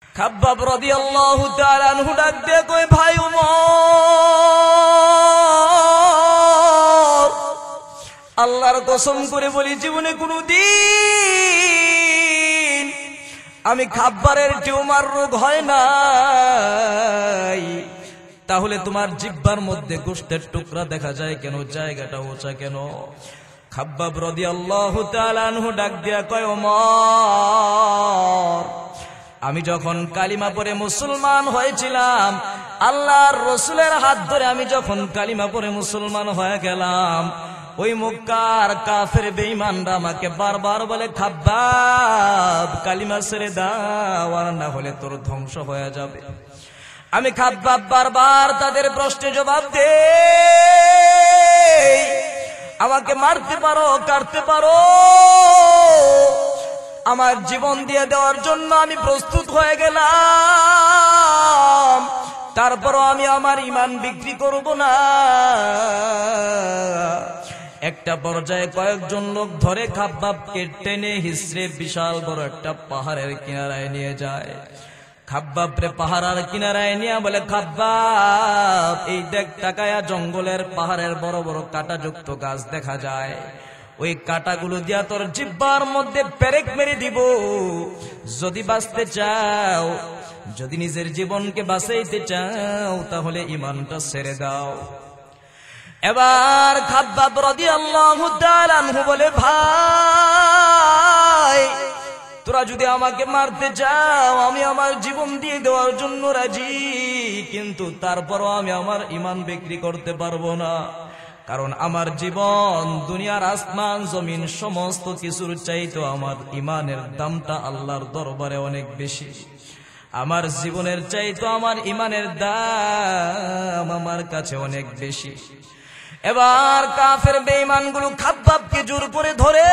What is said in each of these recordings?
খাব্বাব রাদিয়াল্লাহু তাআলা আনহু ডাক দিয়ে কয়, ভাই ওমর, আল্লাহর কসম করে বলি জীবনে কোনদিন আমি খাব্বারের টিউমার রোগ হয় নাই। তাহলে তোমার জিহ্বার মধ্যে গোশতের টুকরা দেখা যায় কেন, জায়গাটা উঁচা কেন? খাব্বাব রাদিয়াল্লাহু তাআলা আনহু ডাক দিয়া কয়, ওমর, আমি যখন কালিমা পড়ে মুসলমান হয়েছিলাম, আল্লাহর রাসূলের হাত ধরে আমি যখন কালিমা পড়ে মুসলমান হয়ে গেলাম, ওই মক্কার কাফের বেঈমানরা আমাকে বারবার বলে, খাব্বাব কালিমা ছেড়ে দাও, আর না হলে তোর ধ্বংস হয়ে যাবে। আমি খাব্বাব বারবার তাদের প্রশ্নে জবাব দেই, আমাকে মারতে পারো, কাটতে পারো, আমার জীবন দিয়ে দেওয়ার জন্য আমি প্রস্তুত হয়ে গেলাম, তারপরও আমি আমার ঈমান বিক্রি করব না। একটা পর্যায়ে কয়েকজন লোক ধরে খাব্বাবকে টেনে হিসড়ে বিশাল বড় একটা পাহাড়ের কিনারায় নিয়ে যায়। খাব্বাবরে পাহাড়ের কিনারায় নিয়ে বলে, খাব্বাব, এই দেখ তাকায়া জঙ্গলের পাহাড়ের বড় বড় কাঁটাযুক্ত গাছ দেখা যায়, ওই কাঁটাগুলো দিয়া তোর জিহ্বার মধ্যে পেরেক মেরে দিব। যদি বাঁচতে চাও, যদি নিজের জীবনকে বাঁচাইতে চাও, তাহলে ঈমানটা ছেড়ে দাও। এবার খাব্বাব রাদিয়াল্লাহু তাআলা আনহু বলে, ভাই, তোরা যদি আমাকে মারতে চাও, আমি আমার জীবন দিয়ে দেওয়ার জন্য রাজি, কিন্তু তারপরও আমি আমার ঈমান বিক্রি করতে পারবো না। কারণ আমার জীবন দুনিয়ার আসমান জমিন সমস্ত কিছুর চাইতে আমার ঈমানের দামটা আল্লাহর দরবারে অনেক বেশি। আমার জীবনের চাইতে আমার ঈমানের দাম আমার কাছে অনেক বেশি। এবার কাফের বেঈমানগুলো খাব্বাবকে জোর করে ধরে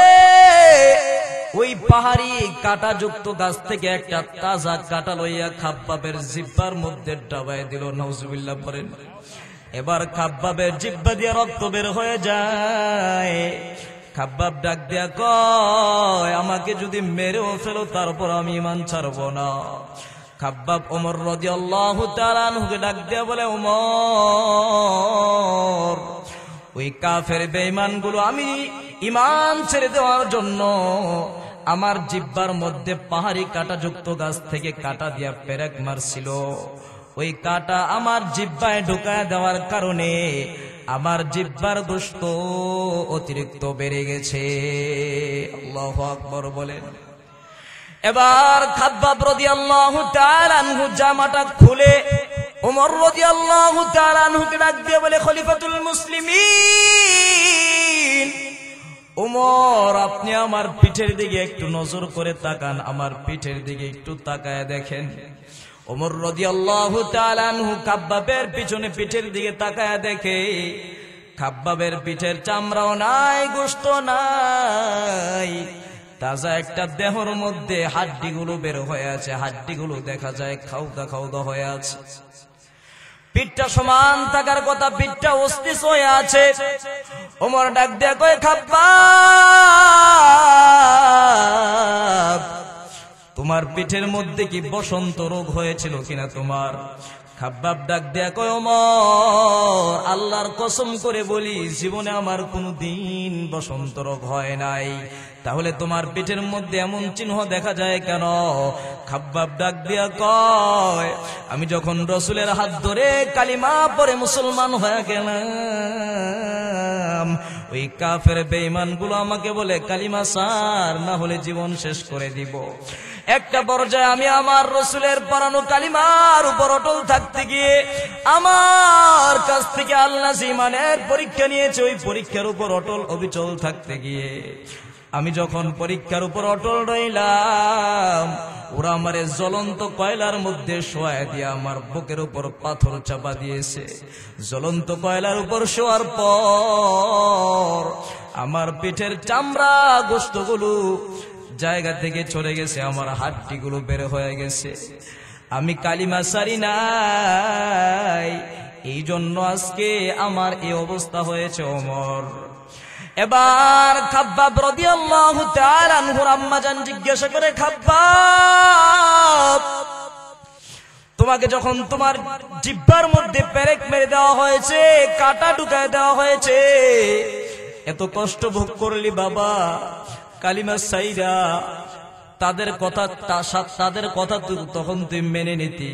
ওই পাহাড়ি কাঁটাযুক্ত গাছ থেকে একটা তাজা কাঁটা লইয়া খাব্বাবের জিহ্বার মধ্যে ডাবায় দিল। নাউজুবিল্লাহ বলেন। এবার খাব্বাবের জিহ্বা দিয়ে রক্ত বের হয়ে যায়। খাব্বাব ডাক দিয়া কয়, আমাকে যদি মেরেও ফেলো তারপর আমি ঈমান ছাড়ব না। খাব্বাব ওমর রাদিয়াল্লাহু তাআলা আনহুকে ডাক দিয়া বলে, ওমর, ওই কাফের বেঈমানগুলো আমি ঈমান ছেড়ে দেওয়ার জন্য আমার জিহ্বার মধ্যে পাহাড়ি কাঁটাযুক্ত গাছ থেকে কাঁটা দিয়া পেরেক মারছিল। ওই কাঁটা আমার জিহ্বায় ঢুকায় দেওয়ার কারণে আমার জিহ্বার গোশত অতিরিক্ত বেড়ে গেছে। আল্লাহু আকবার বলেন। এবার খাব্বাব রাদিয়াল্লাহু তাআলা আনহু জামাটা খুলে ওমর রাদিয়াল্লাহু তাআলা আনহুকে ডাক দিয়ে বলে, খলিফাতুল মুসলিমিন, ওমর, আপনি আমার পিঠের দিকে একটু নজর করে তাকান, আমার পিঠের দিকে একটু তাকায় দেখেন। ওমর রাদিয়াল্লাহু তাআলা আনহু খাব্বাবের পিছনে পিঠের দিকে তাকায় দেখে খাব্বাবের পিঠের চামড়াও নাই, গোশত নাই, তাজা একটা দেহর মধ্যে হাড্ডিগুলো বের হয়ে আছে, হাড্ডিগুলো দেখা যায় খাওদা খাওদা হয়ে আছে। পিঠটা সমান থাকার কথা, পিঠটা অস্থিস হয়ে আছে। ওমর ডাক দেয়া কয়, খাব্বাব, তোমার পিঠের মধ্যে কি বসন্ত রোগ হয়েছিল কিনা তোমার? খাব্বাব ডাক দেয়া কয়, ওমর, আল্লাহর কসম করে বলি জীবনে আমার কোনদিন বসন্ত রোগ হয় নাই। তাহলে তোমার পিঠের মধ্যে এমন চিহ্ন দেখা যায় কেন? খাব্বাব ডাক দিয়া কয়, আমি যখন রাসূলের হাত ধরে কালিমা পড়ে মুসলমান হয়ে গেলাম, ওই কাফের বেঈমানগুলো আমাকে বলে, কালিমা ছাড়, না হলে জীবন শেষ করে দিব। একটা পর্যায়ে আমি আমার রাসূলের পড়ানো কালিমার উপর অটল থাকতে গিয়ে আমার কাছ থেকে আল্লাহ ঈমানের পরীক্ষা নিয়েছে। ওই পরীক্ষার উপর অটল অবিচল থাকতে গিয়ে আমি যখন পরীক্ষার উপর অটল রইলাম, ওরা আমারে জ্বলন্ত কয়লার মধ্যে শোয়ায় দিয়ে আমার বুকের উপর পাথর চাপা দিয়েছে। জ্বলন্ত কয়লার উপর শোয়ার পর আমার পিঠের চামড়া গোশতগুলো জায়গা থেকে চলে গেছে, আমার হাড্ডিগুলো বের হয়ে গেছে। আমি কালিমা ছাড়ি নাই, এই জন্য আজকে আমার এই অবস্থা হয়েছে। ওমর, এবার খাব্বাব রাদিয়াল্লাহু তাআলা আনহুর আম্মা জান জিজ্ঞাসা করে, খাব্বাব, তোমাকে যখন তোমার জিহ্বার মধ্যে পেরেক মেরে দেওয়া হয়েছে, কাঁটা ঢুকায় দেওয়া হয়েছে, এত কষ্ট ভোগ করলি বাবা, কালিমা সাইরা তাদের কথা তখন তুই মেনে নিতি,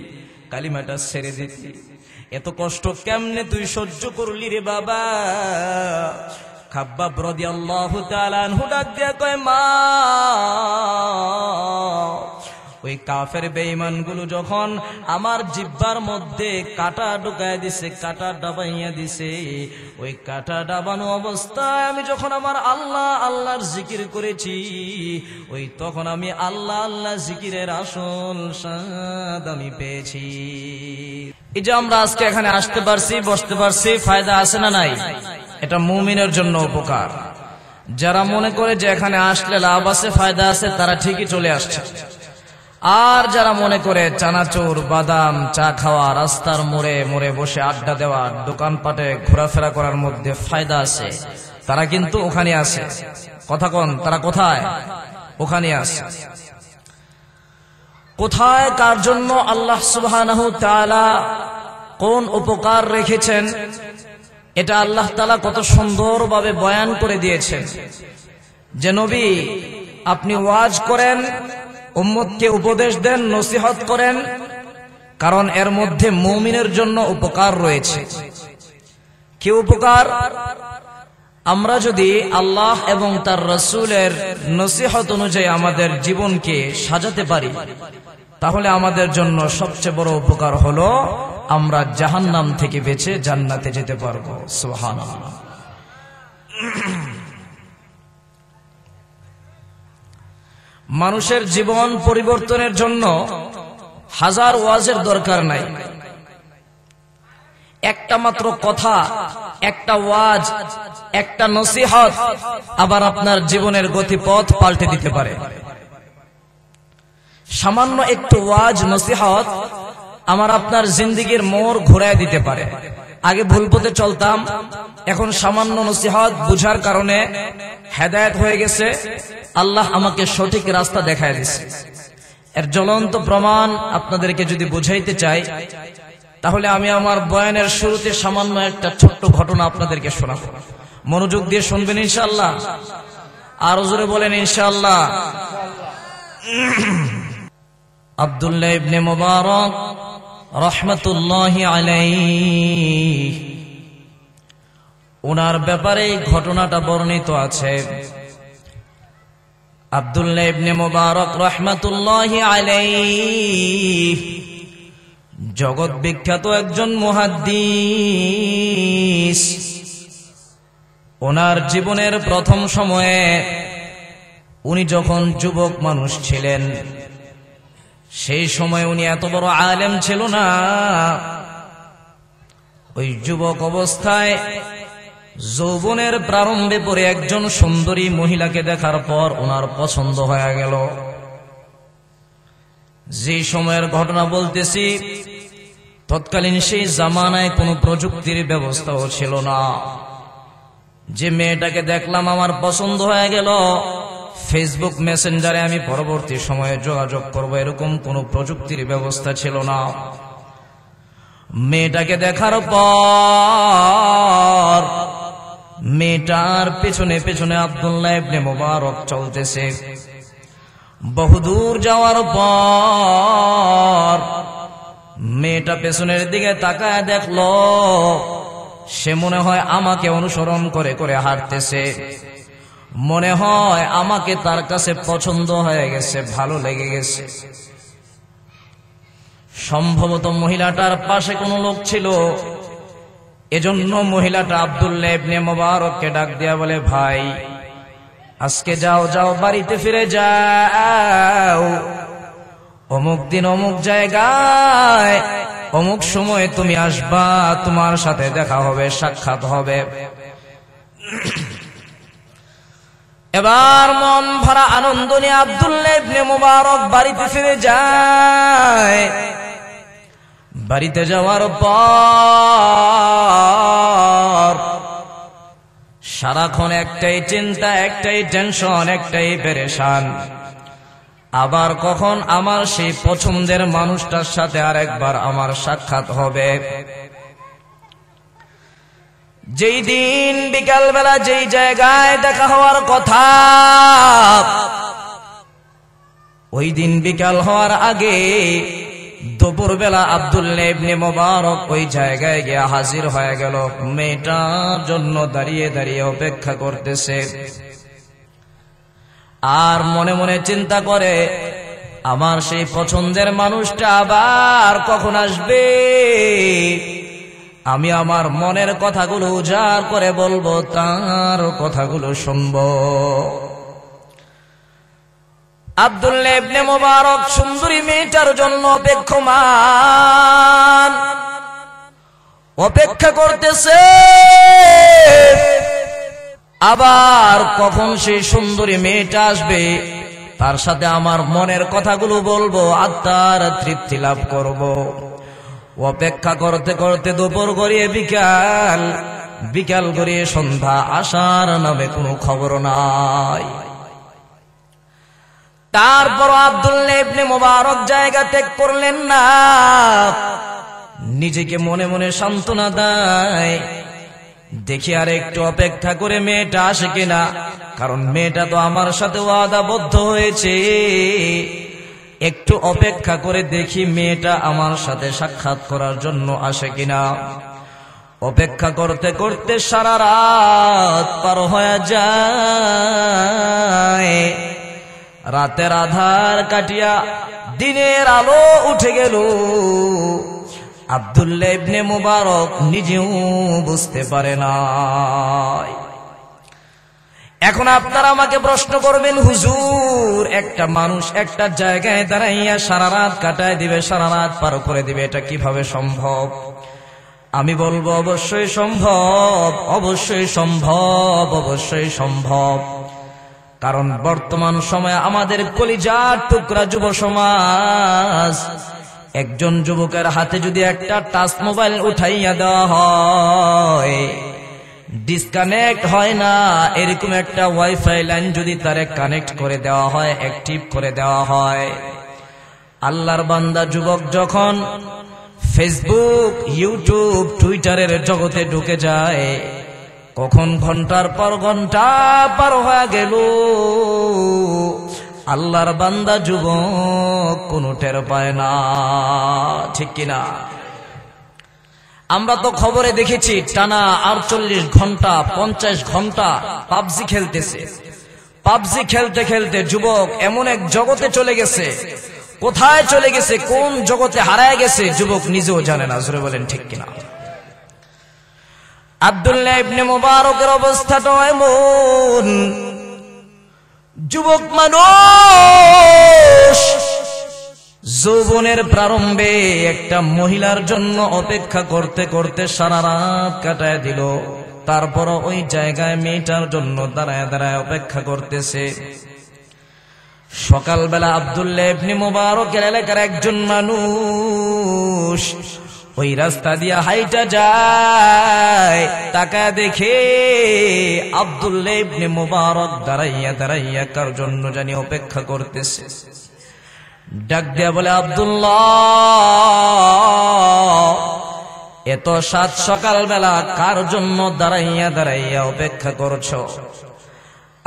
কালিমাটা ছেড়ে দিতি। এত কষ্ট কেমনে তুই সহ্য করলি রে বাবা? খাব্বাব রাদিয়াল্লাহু তাআলা আনহু ডাক দিয়া কয়, মা, ওই কাফের বেঈমান গুলো যখন আমার জিহ্বার মধ্যে কাঁটা ঢুকায় দিছে, কাঁটা ডাবাইয়া দিছে, ওই কাঁটা ডাবানো অবস্থায় আমি যখন আমার আল্লাহর জিকির করেছি, ওই তখন আমি আল্লাহ জিকিরের আসল স্বাদ আমি পেয়েছি। এই যে আমরা আজকে এখানে আসতে পারছি, বসতে পারছি, ফায়দা আছে না নাই? এটা মুমিনের জন্য উপকার। যারা মনে করে যে এখানে আসলে লাভ আছে, ফায়দা আছে, তারা ঠিকই চলে আসছে। আর যারা মনে করে চানাচুর, বাদাম, চা খাওয়া, রাস্তার মোড়ে মোড়ে বসে আড্ডা দেওয়া, দোকানপাটে ঘোরাফেরা করার মধ্যে ফায়দা আছে, তারা কিন্তু ওখানে আছে। কথা কোন, তারা কোথায়? ওখানে আছে। কোথায়, কার জন্য আল্লাহ সুবহানাহু তাআলা কোন উপকার রেখেছেন, এটা আল্লাহ তাআলা কত সুন্দরভাবে বয়ান করে দিয়েছেন। যে নবী, আপনি ওয়াজ করেন, উম্মতকে উপদেশ দেন, নসিহত করেন, কারণ এর মধ্যে মুমিনের জন্য উপকার রয়েছে। কি উপকার? আমরা যদি আল্লাহ এবং তার রাসূলের নসিহত অনুযায়ী আমাদের জীবনকে সাজাতে পারি, তাহলে আমাদের জন্য সবচেয়ে বড় উপকার হলো আমরা জাহান্নাম থেকে বেঁচে জান্নাতে যেতে পারবো। সুবহানাল্লাহ। মানুষের জীবন পরিবর্তনের জন্য হাজার ওয়াজের দরকার নাই। একটা মাত্র কথা, একটা ওয়াজ, একটা নসিহত আবার আপনার জীবনের গতিপথ পাল্টে দিতে পারে। সামান্য একটু ওয়াজ, নসিহত আমার আপনার জিন্দেগির মোড় ঘুরায় দিতে পারে। আগে ভুল পথে চলতাম, এখন সামান্য নসিহত বুঝার কারণে হেদায়েত হয়ে গেছে, আল্লাহ আমাকে সঠিক রাস্তা দেখায় দিয়েছে। এর জ্বলন্ত প্রমাণ আপনাদেরকে যদি বুঝাইতে চাই, তাহলে আমি আমার বয়ানের শুরুতে সামান্য একটা ছোট্ট ঘটনা আপনাদেরকে শোনাবো। মনোযোগ দিয়ে শুনবেন ইনশাআল্লাহ। আর জোরে বলেন ইনশাআল্লাহ। আব্দুল্লাহ ইবনে মুবারক রাহমাতুল্লাহি আলাইহি, ওনার ব্যাপারে ঘটনাটা বর্ণিত আছে। আব্দুল্লাহ ইবনে মুবারক রাহমাতুল্লাহি আলাইহি জগৎ বিখ্যাত একজন মুহাদ্দিস। ওনার জীবনের প্রথম সময়ে উনি যখন যুবক মানুষ ছিলেন, সেই সময় উনি এত বড় আলেম ছিল না। ওই যুবক অবস্থায় যৌবনের প্রারম্ভে পরে একজন সুন্দরী মহিলাকে দেখার পর ওনার পছন্দ হয়ে গেল। যে সময়ের ঘটনা বলতেছি, তৎকালীন সেই জামানায় কোনো প্রযুক্তির ব্যবস্থাও ছিল না। যে মেয়েটাকে দেখলাম, আমার পছন্দ হয়ে গেল, ফেসবুক মেসেঞ্জারে আমি পরবর্তী সময়ে যোগাযোগ করব, এরকম কোনো প্রযুক্তির ব্যবস্থা ছিল না। মেয়েটাকে দেখার পর মেয়েটার পেছনে পেছনে আব্দুল্লাহ ইবনে মুবারক চলতেছে। বহুদূর যাওয়ার পর মেয়েটা পেছনের দিকে তাকায় দেখলো, সে মনে হয় আমাকে অনুসরণ করে করে হাঁটতেছে। মনে হয় আমাকে তার কাছে পছন্দ হয়ে গেছে, ভালো লেগে গেছে। সম্ভবত মহিলাটার পাশে কোনো লোক ছিল, এজন্য মহিলাটা আব্দুল্লাহ ইবনে মুবারককে ডাক দিয়া বলে, ভাই, আজকে যাও যাও, বাড়িতে ফিরে যাও, অমুক দিন অমুক জায়গায় অমুক সময় তুমি আসবা, তোমার সাথে দেখা হবে, সাক্ষাৎ হবে। এবার মন ভরা আনন্দ নিয়ে আব্দুল্লাহ ইবনে মুবারক বাড়িতে ফিরে যায়। বাড়িতে যাওয়ার পর সারাক্ষণ একটাই চিন্তা, একটাই টেনশন, একটাই পেরেশান। আবার কখন আমার সেই পছন্দের মানুষটার সাথে আরেকবার আমার সাক্ষাৎ হবে। যেই দিন বিকালবেলা যেই জায়গায় দেখা হওয়ার কথা, ওই দিন বিকাল হওয়ার আগে দুপুরবেলা আব্দুল্লাহ ইবনে মুবারক ওই জায়গায় গিয়ে হাজির হয়ে গেল। মেয়েটার জন্য দাঁড়িয়ে দাঁড়িয়ে অপেক্ষা করতেছে, আর মনে মনে চিন্তা করে আমার সেই পছন্দের মানুষটা আবার কখন আসবে, আমি আমার মনের কথাগুলো উজাড় করে বলবো, তার কথাগুলো শুনবো। আব্দুল্লাহ ইবনে মুবারক সুন্দরী মেয়েটার জন্য অপেক্ষমান, অপেক্ষা করতেছে আবার কখন সেই সুন্দরী মেয়েটা আসবে, তার সাথে আমার মনের কথাগুলো বলবো, আত্মার তৃপ্তি লাভ করব। অপেক্ষা করতে করতে দুপুর গড়িয়ে বিকাল, বিকাল গড়িয়ে সন্ধ্যা, আসার নামে কোনো খবর নাই। তারপর আব্দুল্লাহ ইবনে মুবারক জায়গা ত্যাগ করলেন না, নিজেকে মনে মনে সান্ত্বনা দেয়, দেখি আর একটু অপেক্ষা করে মেয়েটা আসে কিনা, কারণ মেয়েটা তো আমার সাথে ওয়াদাবদ্ধ হয়েছে। একটু অপেক্ষা করে দেখি মেয়েটা আমার সাথে সাক্ষাৎ করার জন্য আসে কিনা। অপেক্ষা করতে করতে সারা রাত পার হয়ে যায়, রাতের আধার কাটিয়া দিনের আলো উঠে গেল। আব্দুল্লাহ ইবনে মুবারক নিজেও বুঝতে পারে না। এখন আপনারা আমাকে প্রশ্ন করবেন, হুজুর, একটা মানুষ একটা জায়গায় দাঁড়াইয়া সারা রাত কাটায় দিবে, সারা রাত পার করে দিবে, এটা কিভাবে সম্ভব? আমি বলবো অবশ্যই সম্ভব, অবশ্যই সম্ভব, অবশ্যই সম্ভব। কারণ বর্তমান সময়ে আমাদের কলিজার টুকরা যুব সমাজ, একজন যুবকের হাতে যদি একটা টাচ মোবাইল উঠাইয়া দেওয়া হয়, ডিসকানেক্ট হয় না, এরকম একটা ওয়াইফাই লাইন যদি তারে কানেক্ট করে দেওয়া হয়, অ্যাক্টিভ করে দেওয়া হয়, আল্লাহর বান্দা যুবক যখন ফেসবুক, ইউটিউব, টুইটারের জগতে ঢুকে যায়, কখন ঘন্টার পর ঘন্টা পার হয়ে গেল, আল্লাহর বান্দা যুবক কোনো টের পায় না, ঠিক কিনা? আমরা তো খবরে দেখেছি টানা 48 ঘন্টা 50 ঘন্টা পাবজি খেলতেছে। পাবজি খেলতে খেলতে যুবক এমন এক জগতে চলে গেছে, কোথায় চলে গেছে, কোন জগতে হারায় গেছে যুবক নিজেও জানে না। জোরে বলেন ঠিক কিনা? আব্দুল্লাহ ইবনে মুবারকের অবস্থাটা এমন, যুবক মানুষ যৌবনের প্রারম্ভে একটা মহিলার জন্য অপেক্ষা করতে করতে সারা রাত কাটায় দিল। তারপর ওই জায়গায় মেয়েটার জন্য দাঁড়ায় দাঁড়ায় অপেক্ষা করতেছে। সকালবেলা আব্দুল্লাহ ইবনে মুবারকের এলাকার একজন মানুষ ওই রাস্তা দিয়া হাইটা যায়, তাকায় দেখে আব্দুল্লাহ ইবনে মুবারক দাঁড়াইয়া দাঁড়াইয়া কার জন্য জানি অপেক্ষা করতেছে। ডাক দিয়া বলে, আব্দুল্লাহ, এত সাত সকালবেলা কার জন্য দাঁড়াইয়া দাঁড়াইয়া অপেক্ষা করছো?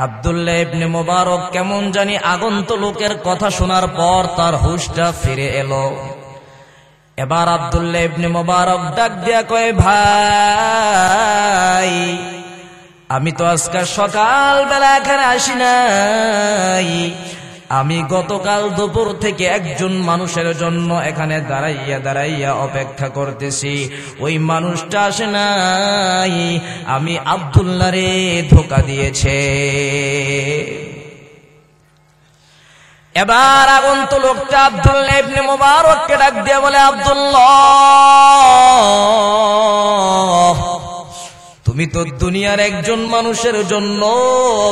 আব্দুল্লাহ ইবনে মুবারক কেমন জানি আগন্ত লোকের কথা শোনার পর তার হুঁশটা ফিরে এলো। এবার আব্দুল্লাহ ইবনে মুবারক ডাক দিয়া কয়, ভাই, আমি তো আজকে সকালবেলা এখানে আসি নাই, আমি গতকাল দুপুর থেকে একজন মানুষের জন্য এখানে দাঁড়াইয়া দাঁড়াইয়া অপেক্ষা করতেছি, ওই মানুষটা আসে নাই, আমি আব্দুল্লাহ রে ধোঁকা দিয়েছে। এবার আগন্ত লোকটা আব্দুল্লাহ ইবনে মুবারককে ডাক দিয়ে বলে, আব্দুল্লাহ, তুমি তো দুনিয়ার একজন মানুষের জন্য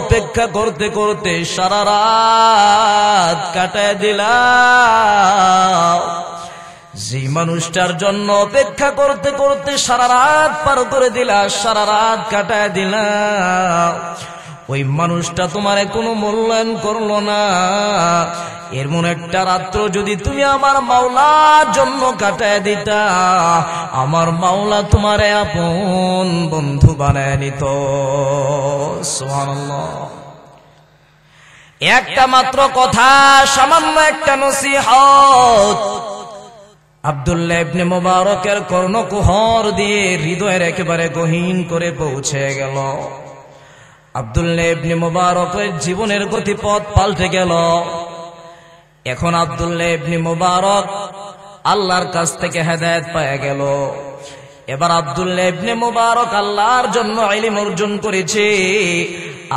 অপেক্ষা করতে করতে সারা রাত কাটায় দিলা, যে মানুষটার জন্য অপেক্ষা করতে করতে সারা রাত পার করে দিলা, সারা রাত কাটায় দিলা, ওই মানুষটা তোমারে কোনো মূল্যায়ন করলো না। এমন একটা রাত্র যদি তুমি আমার মাওলার জন্য কাটায় দিতা, আমার মাওলা তোমার আপন বন্ধু বানায় নিত। সুবহানাল্লাহ। একটা মাত্র কথা, সামান্য একটা নসিহত আব্দুল্লাহ ইবনে মুবারকের কর্ণকুহর দিয়ে হৃদয়ের একেবারে গহীন করে পৌঁছে গেল। আব্দুল্লাহ ইবনে মুবারকের জীবনের গতিপথ পাল্টে গেল। এখন আব্দুল্লাহ ইবনে মুবারক আল্লাহর কাছ থেকে হেদায়েত পেয়ে গেল। এবার আব্দুল্লাহ ইবনে মুবারক আল্লাহর জন্য ইলম অর্জন করেছে।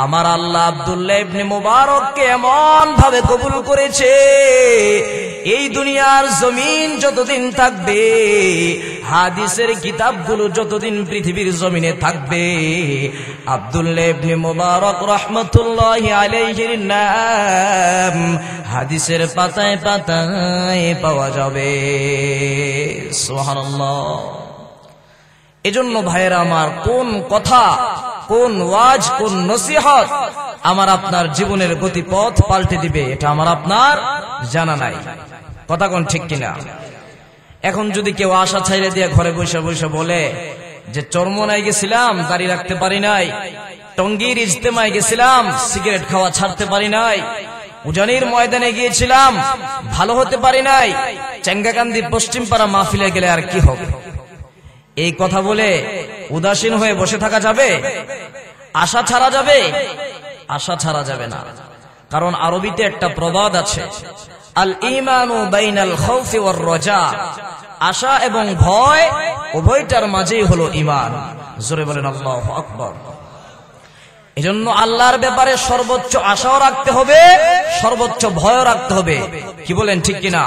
আমার আল্লাহ আব্দুল্লাহ ইবনে মুবারককে এমন ভাবে কবুল করেছে, এই দুনিয়ার জমিন যতদিন থাকবে, হাদিসের কিতাবগুলো যতদিন পৃথিবীর জমিনে থাকবে, আব্দুল্লাহ ইবনে মুবারক রাহমাতুল্লাহি আলাইহির নাম হাদিসের পাতায় পাতায় পাওয়া যাবে। সুবহানাল্লাহ। এজন্য ভাইয়েরা আমার, কোন কথা, কোন ওয়াজ, কোন নসিহত আমার আপনার জীবনের গতিপথ পাল্টে দিবে, এটা আমার আপনার জানা নাই। কথা কোন ঠিক কিনা? এখন যদি কেউ আশা ছাইড়ে দিয়ে ঘরে বসে বসে বলে যে চরমনায় গেছিলাম, দাড়ি রাখতে পারি নাই, টঙ্গীর ইজতেমায় গেছিলাম, সিগারেট খাওয়া ছাড়তে পারি নাই, উজানির ময়দানে গিয়েছিলাম, ভালো হতে পারি নাই, চেঙ্গাকান্দি পশ্চিমপাড়া মাহফিলে গেলে আর কি হবে, এই কথা বলে উদাসীন হয়ে বসে থাকা যাবে? আশা ছাড়া যাবে? আশা ছাড়া যাবে না। কারণ আরবিতে একটা প্রবাদ আছে, আল ঈমানু বাইনাল খাউফি ওয়ার রাজা, আশা এবং ভয় উভয়টার মাঝেই হলো ঈমান। জোরে বলেন আল্লাহু আকবার। এজন্য আল্লাহর ব্যাপারে সর্বোচ্চ আশাও রাখতে হবে, সর্বোচ্চ ভয়ও রাখতে হবে। কি বলেন ঠিক কিনা?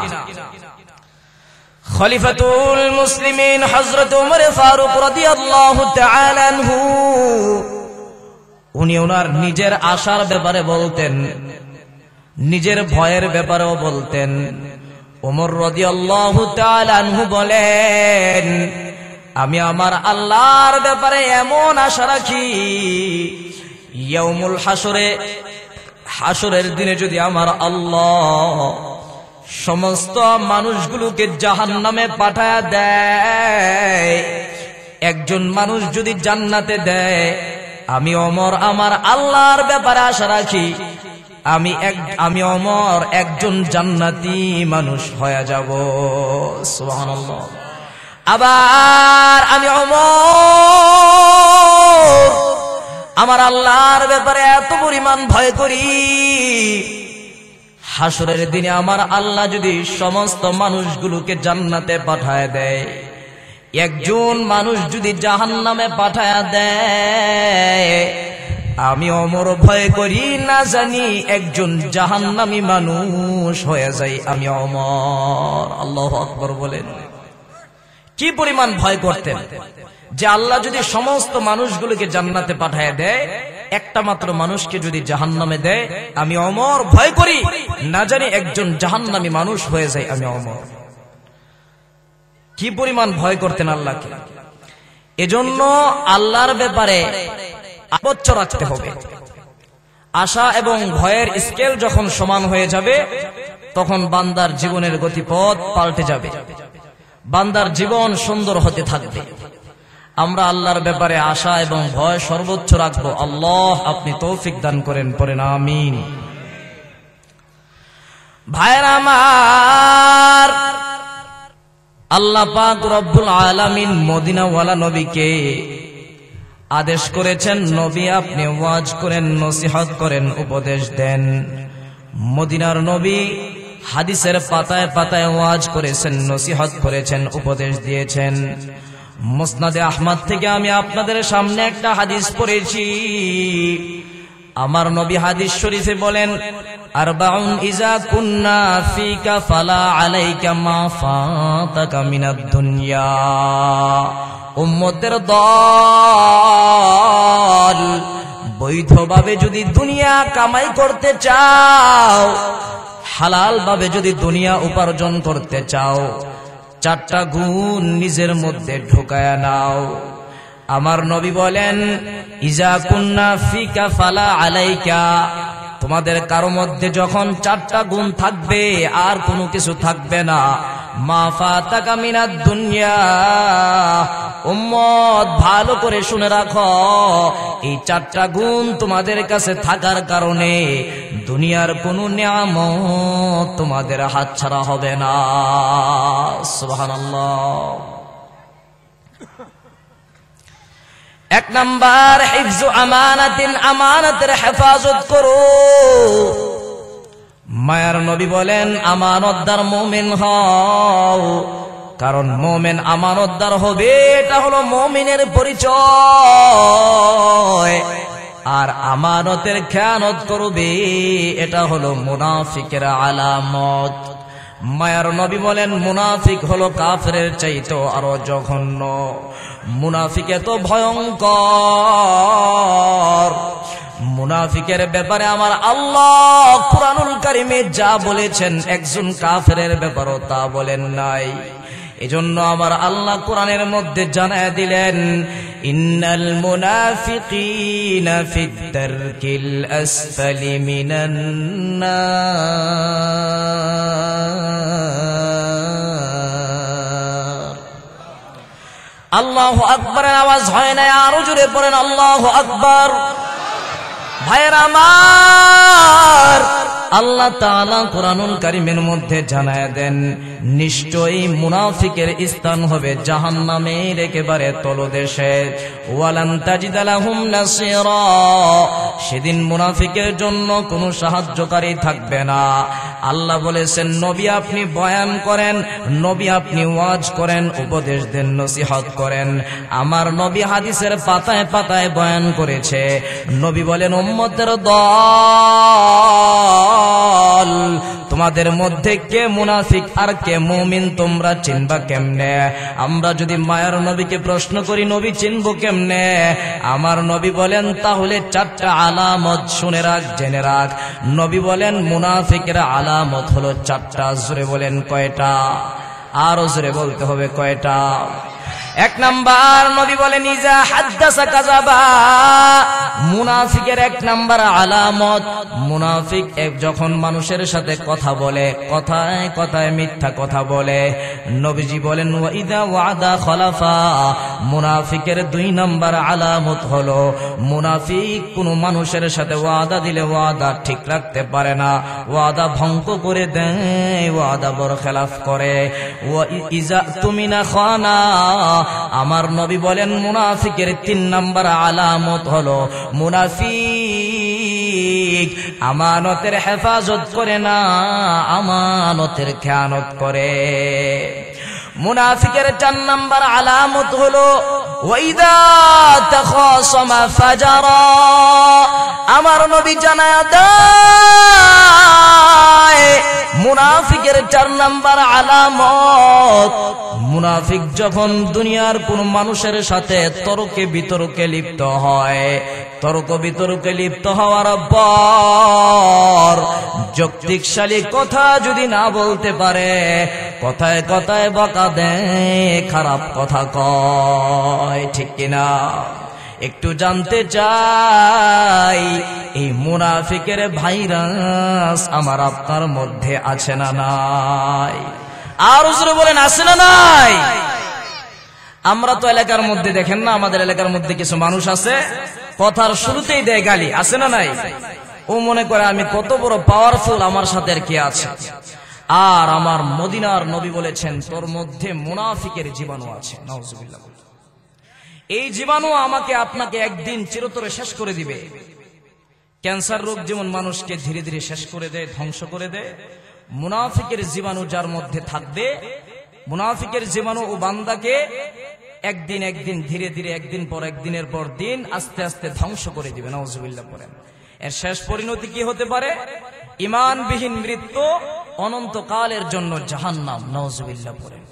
খলিফাতুল মুসলিমিন হযরত ওমর ফারুক রাদিয়াল্লাহু তাআলা আনহু, উনি ওনার নিজের আশার ব্যাপারে বলতেন, নিজের ভয়ের ব্যাপারেও বলতেন। ওমর রাদিয়াল্লাহু তাআলা আনহু বলেন, আমি আমার আল্লাহর ব্যাপারে এমন আশা রাখি, ইয়াউমুল হাসরে, হাসরের দিনে যদি আমার আল্লাহ সমস্ত মানুষগুলোকে জাহান্নামে পাঠায়া দেয়, একজন মানুষ যদি জান্নাতে দেয়, আমি ওমর আমার আল্লাহর ব্যাপারে আশা রাখি, আমি ওমর একজন জান্নাতি মানুষ হয়ে যাব। সুবহানাল্লাহ। আবার আমি ওমর আমার আল্লাহর ব্যাপারে এত পরিমাণ ভয় করি, হাসরের দিনে আমার আল্লাহ যদি সমস্ত মানুষগুলোকে জান্নাতে পাঠায় দেয়, একজন মানুষ যদি জাহান্নামে পাঠায় দেয়, আমি ওমর ভয় করি না জানি একজন জাহান্নামী মানুষ হয়ে যাই আমি ওমর। আল্লাহু আকবার বলেন। কি পরিমাণ ভয় করতেন যে আল্লাহ যদি সমস্ত মানুষগুলোকে জান্নাতে পাঠায় দেয়, একটা মাত্র মানুষকে যদি জাহান্নামে দেয়, আমি ওমর ভয় করি না জানি একজন জাহান্নামী মানুষ হয়ে যায় আমি ওমর। কি পরিমাণ ভয় করতেন আল্লাহকে। এজন্য আল্লাহর ব্যাপারে আবচ্চ রাখতে হবে। আশা এবং ভয়ের স্কেল যখন সমান হয়ে যাবে, তখন বান্দার জীবনের গতিপথ পাল্টে যাবে, বান্দার জীবন সুন্দর হতে থাকবে। আমরা আল্লাহর ব্যাপারে আশা এবং ভয় সর্বোচ্চ রাখবো। আল্লাহ আপনি তৌফিক দান করেন, পড়েন আমিন। ভাইরা আমার, আল্লাহ পাক রব্বুল আলামিন মদিনাওয়ালা নবীকে আদেশ করেছেন, নবী আপনি ওয়াজ করেন, নসিহত করেন, উপদেশ দেন। মদিনার নবী হাদিসের পাতায় পাতায় ওয়াজ করেছেন, নসিহত করেছেন, উপদেশ দিয়েছেন। মুসনাদে আহমদ থেকে আমি আপনাদের সামনে একটা হাদিস পড়েছি। আমার নবী হাদিস শরীফে বলেন, আরবাউন ইজা কুন্না ফিকা ফালা আলাইকা মা ফাতাকা মিনাদ দুনিয়া। উম্মতের দল, বৈধভাবে যদি দুনিয়া কামাই করতে চাও, হালাল ভাবে যদি দুনিয়া উপার্জন করতে চাও, চারটা গুণ নিজের মধ্যে ঢুকায়া নাও। আমার নবী বলেন, ইজা কুন্না ফিকা ফালা আলাইকা, তোমাদের কারো মধ্যে যখন 4টা গুণ থাকবে আর কোনো কিছু থাকবে না, মা ফাতাকা মিনাদ দুনিয়া, উম্মত ভালো করে শুনে রাখো, এই 4টা গুণ তোমাদের কাছে থাকার কারণে দুনিয়ার কোনো নিয়ামত তোমাদের হাতছাড়া হবে না। সুবহানাল্লাহ। 1 নাম্বার হিফজু আমানাতিন, আমানতের হেফাজত করো। মায়ার নবী বলেন আমানতদার মুমিন হও, কারণ মুমিন আমানতদার হবে, এটা হলো মুমিনের পরিচয়। আর আমানতের খেয়ানত করবে, এটা হলো মুনাফিকের আলামত। মায়ার নবী বলেন মুনাফিক হলো কাফেরের চাইতে আরো জঘন্য। মুনাফিক এত ভয়ঙ্কর, মুনাফিকের ব্যাপারে আমার আল্লাহ কুরআনুল কারীমে যা বলেছেন একজন কাফেরের ব্যাপারেও তা বলেন নাই। এজন্য আমার আল্লাহ কোরআনের মধ্যে জানায় দিলেন, ইন্নাল মুনাফিকিনা ফিদ দারকিল আসফালি মিনান নার। আল্লাহু আকবারের আওয়াজ হয় না, আরো জোরে পড়েন আল্লাহু আকবার। ভাইয়েরা আমার, আল্লাহ তাআলা কুরআনুল কারীমের মধ্যে জানায় দেন নিশ্চয়ই মুনাফিকের স্থান হবে জাহান্নামের একেবারে তলদেশে। ওয়ালান তাজিদা লাহুম নাসীরা, সেদিন মুনাফিকের জন্য কোনো সাহায্যকারী থাকবে না। আল্লাহ বলেছেন নবী আপনি বয়ান করেন, নবী আপনি ওয়াজ করেন, উপদেশ দেন, নসিহত করেন। আমার নবী হাদিসের পাতায় পাতায় বয়ান করেছে। নবী বলেন উম্মতের দল, তোমাদের মধ্যে কে মুনাফিক আর কে মুমিন তোমরা চিনবা কেমনে? আমরা যদি মায়ের নবীকে প্রশ্ন করি নবী চিনবো কেমনে? আমার নবী বলেন তাহলে 4টা আলামত শুনে রাখ, জেনে রাখ। নবী বলেন মুনাফিকের আলামত হলো 4টা। জোরে বলেন কয়টা? আরো জোরে বলতে হবে কয়টা? 1 নাম্বার নবী বলেন ইজা হাদ্দাসা কাযাবা, মুনাফিকের 1 নাম্বার আলামত, মুনাফিক যখন মানুষের সাথে কথা বলে, কথায় কথায় মিথ্যা কথা বলে। নবীজি বলেন ওয়া ইদা ওয়াদা খলাফা, মুনাফিকের 2 নাম্বার আলামত হলো মুনাফিক কোন মানুষের সাথে ওয়াদা দিলে ওয়াদা ঠিক রাখতে পারে না, ওয়াদা ভঙ্গ করে দেয়, ওয়াদা বরখেলাফ করে। ওয়া ইজা তুমিনা খানা, আমার নবী বলেন মুনাফিকের 3 নাম্বার আলামত হলো মুনাফিক আমানতের হেফাজত করে না, আমানতের খেয়ানত করে। মুনাফিকের 4 নাম্বার আলামত হলো ওয়াইদা তাখাসামা ফাজারা, আমার নবী জানায় দেয় মুনাফিকের 4 নাম্বার আলামত, মুনাফিক যখন দুনিয়ার কোন মানুষের সাথে তর্কে বিতর্কে লিপ্ত হয়, তর্ক বিতর্কে লিপ্ত হওয়ার পর যৌক্তিকশালী কথা যদি না বলতে পারে, কথায় কথায় বকা দেয়, খারাপ কথা কয়, ঠিক কিনা? একটু জানতে চাই এই মুনাফিকের ভাইরাস আমার আপনার মধ্যে আছে না নাই? আর জোরে বলেন আছে না নাই? আমরা তো এলাকার মধ্যে দেখেন না, আমাদের এলাকার মধ্যে কিছু মানুষ আছে কথার শুরুতেই দেয় গালি, আছে না নাই? ও মনে করে আমি কত বড় পাওয়ারফুল, আমার সাথে আর কি আছে। আর আমার মদিনার নবী বলেছেন তোর মধ্যে মুনাফিকের জীবাণু আছে। নাউজুবিল্লাহ। এই জীবাণু আমাকে আপনাকে একদিন চিরতরে শেষ করে দিবে। ক্যান্সার রোগ যেমন মানুষকে ধীরে ধীরে শেষ করে দেয়, ধ্বংস করে দেয়, মুনাফিকের জীবাণু যার মধ্যে থাকবে, মুনাফিকের জীবাণু ও বান্দাকে একদিন একদিন ধীরে ধীরে, একদিন পর একদিনের পর দিন আস্তে আস্তে ধ্বংস করে দিবে। নাউজুবিল্লাহ পড়েন। এর শেষ পরিণতি কি হতে পারে? ঈমানবিহীন মৃত্যু, অনন্তকালের জন্য জাহান্নাম। নাউজুবিল্লাহ পড়েন।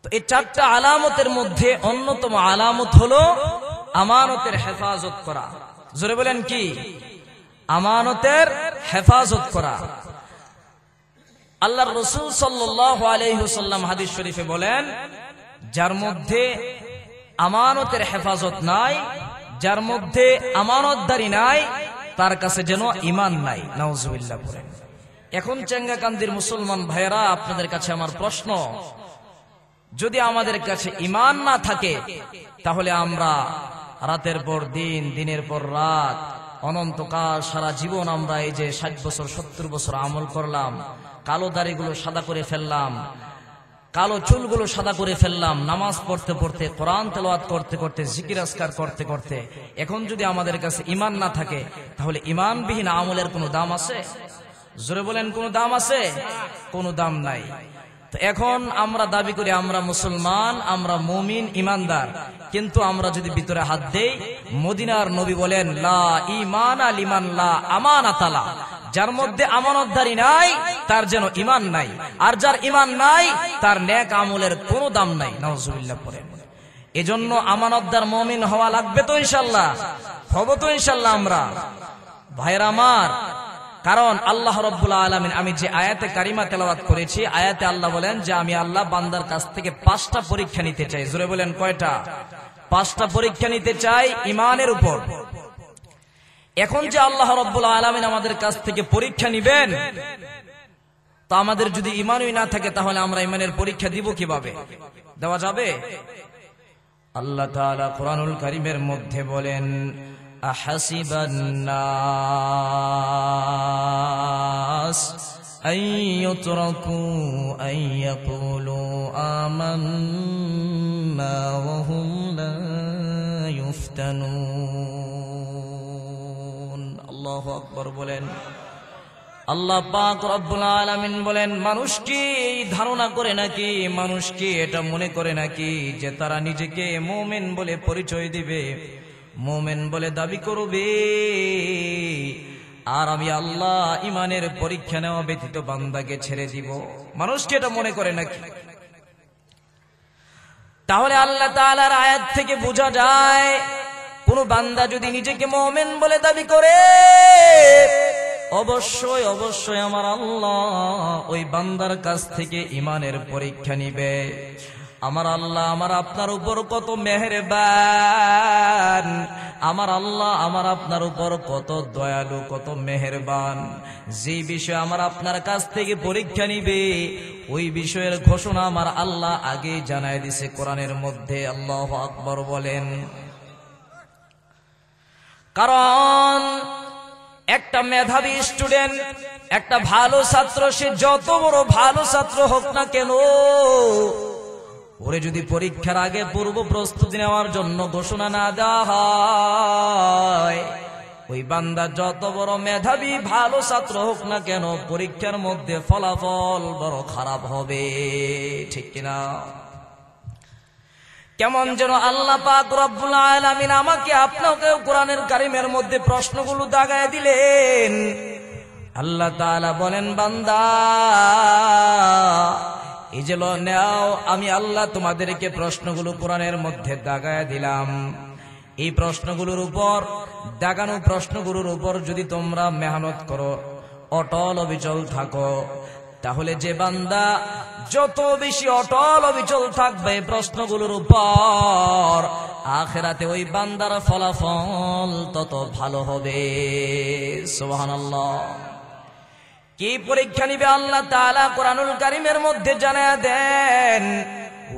তো এই 4টা আলামতের মধ্যে অন্যতম আলামত হলো আমানতের হেফাজত করা। জোরে বলেন কি? আমানতের হেফাজত করা। আল্লাহর রাসূল সাল্লাল্লাহু আলাইহি ওয়াসাল্লাম হাদিস শরীফে বলেন যার মধ্যে আমানতের হেফাজত নাই, যার মধ্যে আমানতদারি নাই, তার কাছে যেন ঈমান নাই। নাউজুবিল্লাহ বলেন। এখন চেঙ্গাকান্দির মুসলমান ভাইয়েরা, আপনাদের কাছে আমার প্রশ্ন, যদি আমাদের কাছে ঈমান না থাকে তাহলে আমরা রাতের পর দিন, দিনের পর রাত, অনন্তকাল সারা জীবন আমরা এই যে 60 বছর 70 বছর আমল করলাম, কালো দাড়িগুলো সাদা করে ফেললাম, কালো চুলগুলো সাদা করে ফেললাম, নামাজ পড়তে পড়তে, কোরআন তেলাওয়াত করতে করতে, জিকির আজকার করতে করতে, এখন যদি আমাদের কাছে ঈমান না থাকে তাহলে ঈমানবিহীন আমলের কোনো দাম আছে? জোরে বলেন, কোনো দাম আছে? কোনো দাম নাই। তো এখন আমরা দাবি করি আমরা মুসলমান, আমরা মুমিন, ঈমানদার, কিন্তু আমরা যদি ভিতরে হাত দেই, মদিনার নবী বলেন লা ঈমানা লিমান লা আমানাতা লা, যার মধ্যে আমানতদারি নাই তার যেন ঈমান নাই, আর যার ঈমান নাই তার নেক আমলের কোনো দাম নাই। নাউজুবিল্লাহ পড়েন। এজন্য আমানতদার মুমিন হওয়া লাগবে তো ইনশাআল্লাহ, হব তো ইনশাআল্লাহ আমরা ভাইরা আমার। কারণ আল্লাহ রাব্বুল আলামিন, আমি যে আয়াতে কারিমা তেলাওয়াত করেছি, আয়াতে আল্লাহ বলেন যে আমি আল্লাহ বান্দার কাছ থেকে 5টা পরীক্ষা নিতে চাই। জোরে বলেন, কয়টা? 5টা পরীক্ষা নিতে চাই ঈমানের উপর। এখন যে আল্লাহ রাব্বুল আলামিন আমাদের কাছ থেকে পরীক্ষা নিবেন, তো আমাদের যদি ঈমানই না থাকে তাহলে আমরা ঈমানের পরীক্ষা দিব কিভাবে? দেওয়া যাবে? আল্লাহ তাআলা কোরআনুল কারীমের মধ্যে বলেন আহাসিবান নাস আইয়ুতরাকু আইয়াকুলু আমান্না ওয়া হুম লা ইফতানুন। আল্লাহু আকবার বলেন। আল্লাহ পাক রব্বুল আলামিন বলেন, মানুষ কি ধারণা করে নাকি, মানুষ কি এটা মনে করে নাকি যে তারা নিজেকে মুমিন বলে পরিচয় দিবে, মুমিন বলে দাবি করবে, আর আমি আল্লাহ ঈমানের পরীক্ষা নেওয়া ব্যতীত বান্দাকে ছেড়ে দিব? মানুষ কি এটা মনে করে নাকি? তাহলে আল্লাহ তাআলার আয়াত থেকে বোঝা যায়, কোন বান্দা যদি নিজেকে মুমিন বলে দাবি করে, অবশ্যই অবশ্যই আমার আল্লাহ ওই বান্দার কাছ থেকে ঈমানের পরীক্ষা নিবে। আমার আল্লাহ আমার আপনার উপর কত মেহেরবান, আমার আল্লাহ আমার আপনার উপর কত দয়ালু, কত মেহেরবান। যে বিষয় আমার আপনার কাছ থেকে পরীক্ষা নিবে, ওই বিষয়ের ঘোষণা আমার আল্লাহ আগে জানায় দিছে কোরআনের মধ্যে। আল্লাহু আকবার বলেন। কারণ একটা মেধাবী স্টুডেন্ট, একটা ভালো ছাত্র, সে যত বড় ভালো ছাত্র হোক না কেন, ওরে যদি পরীক্ষার আগে পূর্ব প্রস্তুতি নেওয়ার জন্য ঘোষণা না দেওয়া হয়, ওই বান্দা যত বড় মেধাবী ভালো ছাত্র হোক না কেন, পরীক্ষার মধ্যে ফলাফল বড় খারাপ হবে। ঠিক কিনা? কেমন যেন আল্লাহ পাক রব্বুল আলামিন আমাকে আপনাকে কোরআনের কারিমের মধ্যে প্রশ্নগুলো দাগায় দিলেন। আল্লাহ তাআলা বলেন, বান্দা এই যে নাও, আমি আল্লাহ তোমাদেরকে প্রশ্নগুলো কোরআনের মধ্যে দাগায় দিলাম। এই প্রশ্নগুলোর উপর, দাগানো প্রশ্নগুলোর উপর যদি তোমরা মেহনত করো, অটল অবিচল থাকো, তাহলে যে বান্দা যত বেশি অটল অবিচল থাকবে প্রশ্নগুলোর উপর, আখিরাতে ওই বান্দার ফলাফল তত ভালো হবে। সুবহানাল্লাহ। কি পরীক্ষা নিবে আল্লাহ তাআলা কোরআনুল কারীমের মধ্যে জানায়া দেন,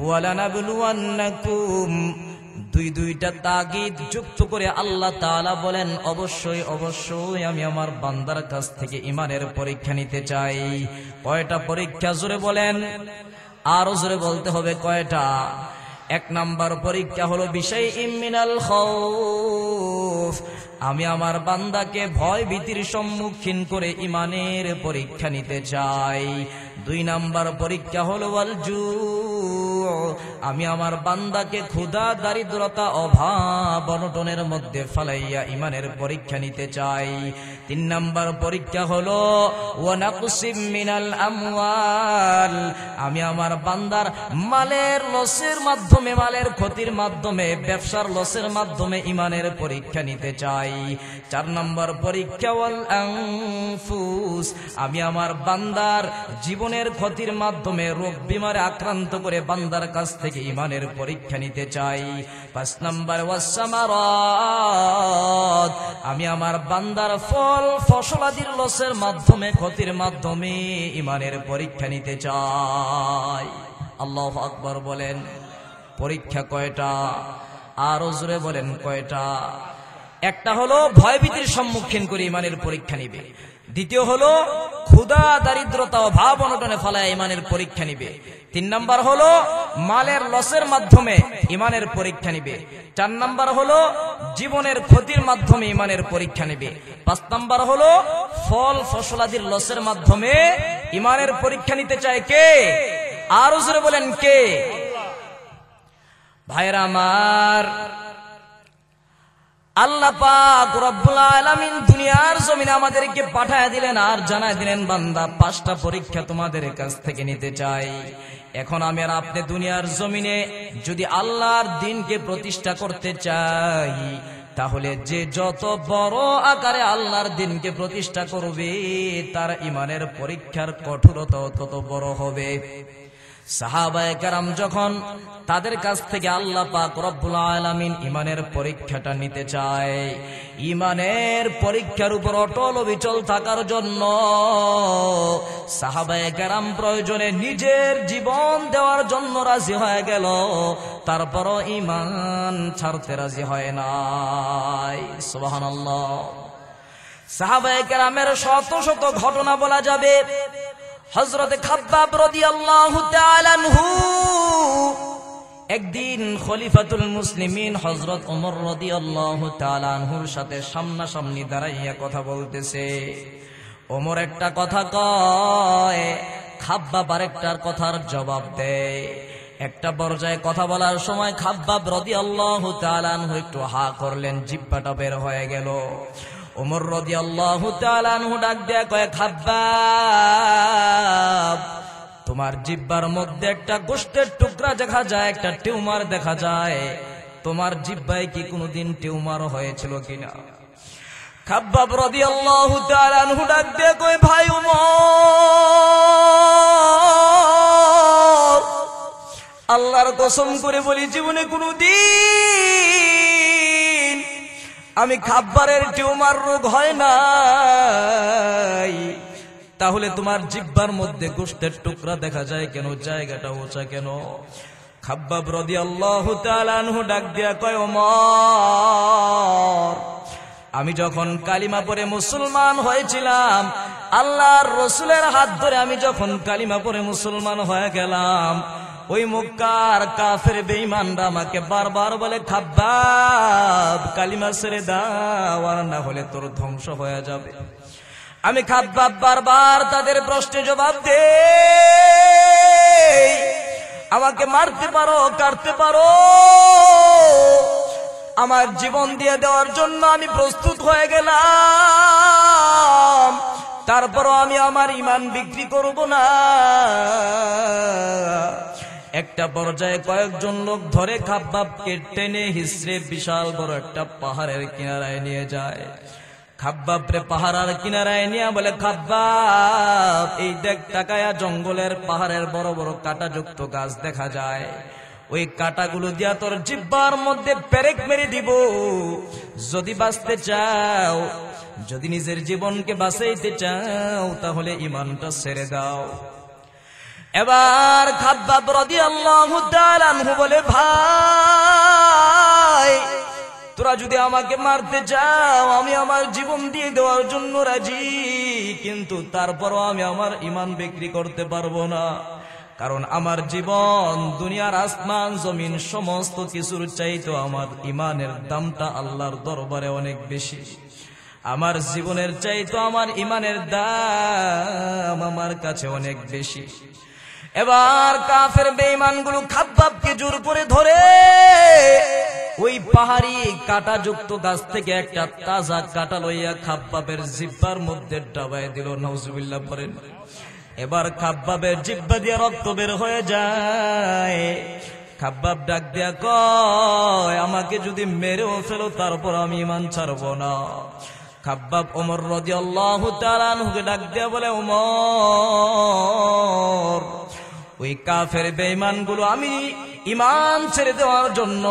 ওয়ালানাবলুওয়ান্নাকুম, দুইটা তাগিদ যুক্ত করে আল্লাহ তাআলা বলেন, অবশ্যই অবশ্যই আমি আমার বান্দার কাছ থেকে ঈমানের পরীক্ষা নিতে চাই। কয়টা পরীক্ষা? জোরে বলেন, আরো জোরে বলতে হবে, কয়টা? 1 নাম্বার পরীক্ষা হলো বিষয় মিনাল খাউফ, আমি আমার বান্দাকে ভয় ভীতির সম্মুখীন করে ঈমানের পরীক্ষা নিতে চাই। 2 নাম্বার পরীক্ষা হলো ওয়াল জু, আমি আমার বান্দাকে ক্ষুধা, দারিদ্রতা, অভাব, অনটনের মধ্যে ফালাইয়া ঈমানের পরীক্ষা নিতে চাই। 3 নাম্বার পরীক্ষা হলো ওয়া নাকসিম মিনাল আমওয়াল, আমি আমার বান্দার মালের লসের মাধ্যমে, মালের ক্ষতির মাধ্যমে, ব্যবসার লসের মাধ্যমে ইমানের পরীক্ষা নিতে চাই। 4 নম্বর পরীক্ষা ওয়াল আনফুস, আমি আমার বান্দার জীবনের ক্ষতির মাধ্যমে, রোগ বিমারে আক্রান্ত করে বান্দার কাছ থেকে ইমানের পরীক্ষা নিতে চাই। 5 নম্বর ওয়াস সামারাত, আমি আমার বান্দার ফল ফসলাদির লসের মাধ্যমে, ক্ষতির মাধ্যমে ইমানের পরীক্ষা নিতে চাই। আল্লাহু আকবার বলেন। পরীক্ষা কয়টা? আরো জোরে বলেন কয়টা? একটা হলো ভয়ভীতির সম্মুখীন করে ইমানের পরীক্ষা নিবে। দ্বিতীয় হলো ক্ষুধা, দারিদ্রতা, অভাব অনটনে ফলায় ইমানের পরীক্ষা নিবে। 3 নম্বর হলো মালের লসের মাধ্যমে ইমানের পরীক্ষা নিবে। 4 নম্বর হলো জীবনের ক্ষতির মাধ্যমে ইমানের পরীক্ষা নিবে। 5 নম্বর হলো ফল ফসলাদির লসের মাধ্যমে ইমানের পরীক্ষা নিতে চায় কে? আরো জোরে বলেন কে? ভাইরা আমার, আল্লাহ পাক রব্বুল আলামিন দুনিয়ার জমিনে আমাদেরকে পাঠায় দিলেন আর জানায় দিলেন, বান্দা 5টা পরীক্ষা তোমাদের কাছ থেকে নিতে চাই। এখন আমি আর আপনি দুনিয়ার জমিনে যদি আল্লাহর দ্বীনকে প্রতিষ্ঠা করতে চাই, তাহলে যে যত বড় আকারে আল্লাহর দ্বীনকে প্রতিষ্ঠা করবে, তার ইমানের পরীক্ষার কঠোরতা তত বড় হবে। সাহাবায়ে কেরাম যখন তাদের কাছ থেকে আল্লাহ পাক রব্বুল আলামিন ইমানের পরীক্ষাটা নিতে চায়, ইমানের পরীক্ষার উপর অটল অবিচল থাকার জন্য সাহাবায়ে কেরাম প্রয়োজনে নিজের জীবন দেওয়ার জন্য রাজি হয়ে গেল, তারপরও ইমান ছাড়তে রাজি হয় নাই। সুবহানাল্লাহ। সাহাবায়ে কেরামের শত শত ঘটনা বলা যাবে। হযরত খাব্বাব রাদিয়াল্লাহু তাআলা আনহু একদিন খলিফাতুল মুসলিমিন হযরত ওমর রাদিয়াল্লাহু তাআলা আনহুর সাথে সামনাসামনি দাঁড়াইয়া কথা বলতেছে। ওমর একটা কথা কয়, খাব্বাব আরেকটার কথার জবাব দেয়। একটা পর্যায়ে কথা বলার সময় খাব্বাব রাদিয়াল্লাহু তাআলা আনহু একটু হা করলেন, জিহ্বাটা বের হয়ে গেল। ওমর রাদিয়াল্লাহু তাআলা আনহু ডাক দেয়া কয়, খাব্বাব, তোমার জিহ্বার মধ্যে একটা গোশতের টুকরা দেখা যায়, একটা টিউমার দেখা যায়। তোমার জিহ্বায় কি কোনোদিন টিউমার হয়েছিল কিনা? খাব্বাব রাদিয়াল্লাহু তাআলা আনহু ডাক দেয়া কয়, ভাই ওমর, আল্লাহর কসম করে বলি, জীবনে কোনোদিন আমি খাব্বারের টিউমার রোগ হয় নাই। তাহলে তোমার জিহ্বার মধ্যে গোশতের টুকরা দেখা যায় কেন? জায়গাটা উঁচা কেন? খাব্বাব রাদিয়াল্লাহু তাআলা আনহু ডাক দিয়া কয়, ওমর, আমি যখন কালিমা পড়ে মুসলমান হয়েছিলাম, আল্লাহর রাসূলের হাত ধরে আমি যখন কালিমা পড়ে মুসলমান হয়ে গেলাম, ওই মক্কার কাফের বেঈমানরা আমাকে বারবার বলে, খাব্বাব কালিমা ছেড়ে দাও, আর না হলে তোর ধ্বংস হয়ে যাবে। আমি খাব্বাব বারবার তাদের প্রশ্নে জবাব দেই, আমাকে মারতে পারো, কাটতে পারো, আমার জীবন দিয়ে দেওয়ার জন্য আমি প্রস্তুত হয়ে গেলাম, তারপরও আমি আমার ঈমান বিক্রি করব না। একটা পর্যায়ে কয়েকজন লোক ধরে খাব্বাবকে টেনে হিসড়ে বিশাল বড় একটা পাহাড়ের কিনারায় নিয়ে যায়। খাব্বাবরে পাহাড়ের কিনারায় নিয়ে বলে, খাব্বাব, এই দেখ তাকায়া জঙ্গলের পাহাড়ের বড় বড় কাঁটাযুক্ত গাছ দেখা যায়, ওই কাঁটাগুলো দিয়া তোর জিহ্বার মধ্যে পেরেক মেরে দিব। যদি বাঁচতে চাও, যদি নিজের জীবনকে বাঁচাইতে চাও, তাহলে ঈমানটা ছেড়ে দাও। এবার খাব্বাব রাদিয়াল্লাহু তাআলা আনহু বলে, ভাই, তোরা যদি আমাকে মারতে চাও, আমি আমার জীবন দিয়ে দেওয়ার জন্য রাজি, কিন্তু তারপরও আমি আমার ঈমান বিক্রি করতে পারবো না। কারণ আমার জীবন দুনিয়ার আসমান জমিন সমস্ত কিছুর চাইতে আমার ঈমানের দামটা আল্লাহর দরবারে অনেক বেশি। আমার জীবনের চাইতে আমার ঈমানের দাম আমার কাছে অনেক বেশি। এবার কাফের বেঈমানগুলো খাব্বাবকে জোর করে ধরে ওই পাহাড়ি কাঁটাযুক্ত গাছ থেকে একটা তাজা কাঁটা লইয়া খাব্বাবের জিহ্বার মধ্যে ডাবায় দিল। নাউজুবিল্লাহ পড়েন। এবার খাব্বাবের জিহ্বা দিয়ে রক্ত বের হয়ে যায়। খাব্বাব ডাক দিয়া কয়, আমাকে যদি মেরেও ফেলো তারপর আমি ঈমান ছাড়ব না। খাব্বাব ওমর রাদিয়াল্লাহু তাআলা আনহুকে ডাক দিয়া বলে, ওমর, ওই কাফের বেঈমানগুলো আমি ঈমান ছেড়ে দেওয়ার জন্য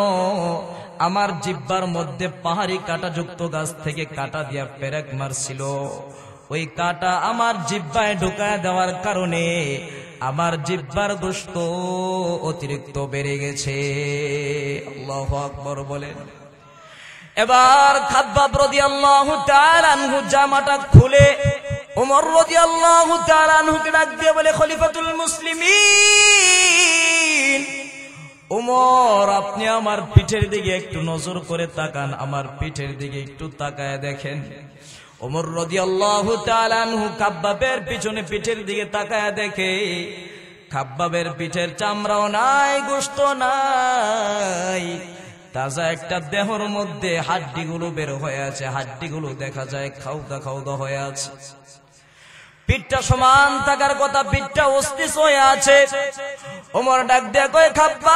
আমার জিহ্বার মধ্যে পাহাড়ি কাঁটাযুক্ত গাছ থেকে কাঁটা দিয়া পেরেক মারছিল। ওই কাঁটা আমার জিহ্বায় ঢুকায় দেওয়ার কারণে আমার জিহ্বার গোশত অতিরিক্ত বেড়ে গেছে। আল্লাহু আকবার বলেন। এবার খাব্বাব রাদিয়াল্লাহু তাআলা আনহু জামাটা খুলে ওমর রাদিয়াল্লাহু তাআলা আনহুকে ডাক দিয়ে বলে, খলিফাতুল মুসলিমিন ওমর, আপনি আমার পিঠের দিকে একটু নজর করে তাকান, আমার পিঠের দিকে একটু তাকায় দেখেন। ওমর রাদিয়াল্লাহু তাআলা আনহু খাব্বাবের পিছনে পিঠের দিকে তাকায় দেখে খাব্বাবের পিঠের চামড়াও নাই, গোশত নাই, তাজা একটা দেহর মধ্যে হাড্ডিগুলো বের হয়ে আছে, হাড্ডিগুলো দেখা যায় খাওদা খাওদা হয়ে আছে। পিঠটা সমান থাকার কথা, পিঠটা অস্থিস হয়ে আছে। ওমর ডাক দেয়া কয়, খাব্বাব,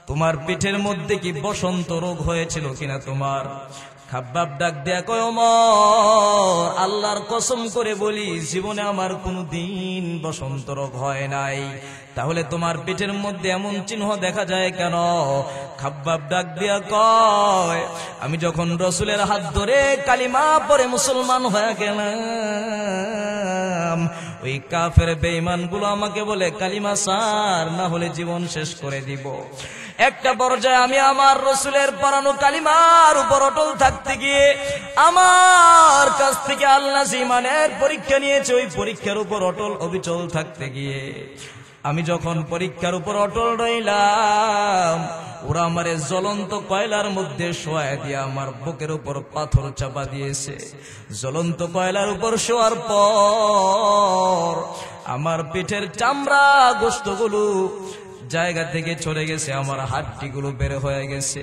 তোমার পিঠের মধ্যে কি বসন্ত রোগ হয়েছিল কিনা তোমার? খাব্বাব ডাক দেয়া কয়, ওমর, আল্লাহর কসম করে বলি জীবনে আমার কোনদিন বসন্ত রোগ হয় নাই। তাহলে তোমার পিঠের মধ্যে এমন চিহ্ন দেখা যায় কেন? খাব্বাব ডাক দিয়া কয়, আমি যখন রাসূলের হাত ধরে কালিমা পড়ে মুসলমান হয়ে গেলাম, ওই কাফের বেঈমানগুলো আমাকে বলে কালিমা ছাড়, না হলে জীবন শেষ করে দিব। একটা পর্যায়ে আমি আমার রাসূলের পড়ানো কালিমার উপর অটল থাকতে গিয়ে আমার কাছ থেকে আল্লাহ ঈমানের পরীক্ষা নিয়েছে, ওই পরীক্ষার উপর অটল অবিচল থাকতে গিয়ে আমি যখন পরীক্ষার উপর অটল রইলাম, ওরা আমারে জ্বলন্ত কয়লার মধ্যে শোয়া দিয়ে আমার বুকের উপর পাথর চাপা দিয়েছে। জ্বলন্ত কয়লার উপর শোয়ার পর আমার পিঠের চামড়া গোশতগুলো জায়গা থেকে চলে গেছে, আমার হাড্ডিগুলো বের হয়ে গেছে।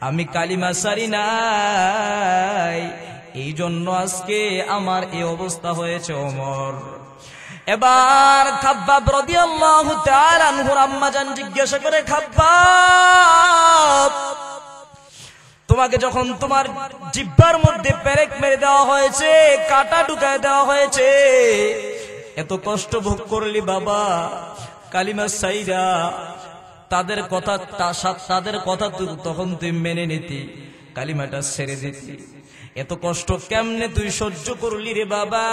আমি কালিমা ছাড়ি নাই, এই জন্য আজকে আমার এই অবস্থা হয়েছে ওমর। এবার খাব্বাব রাদিয়াল্লাহু তাআলা আনহুর আম্মা জান জিজ্ঞাসা করে, খাব্বাব, তোমাকে যখন তোমার জিহ্বার মধ্যে পেরেক মেরে দেওয়া হয়েছে, কাঁটা ঢুকায় দেওয়া হয়েছে, এত কষ্ট ভোগ করলি বাবা, কালিমা সাইরা তাদের কথা তখন তুই মেনে নিতি, কালিমাটা ছেড়ে দিতি, এত কষ্ট কেমনে তুই সহ্য করলি রে বাবা?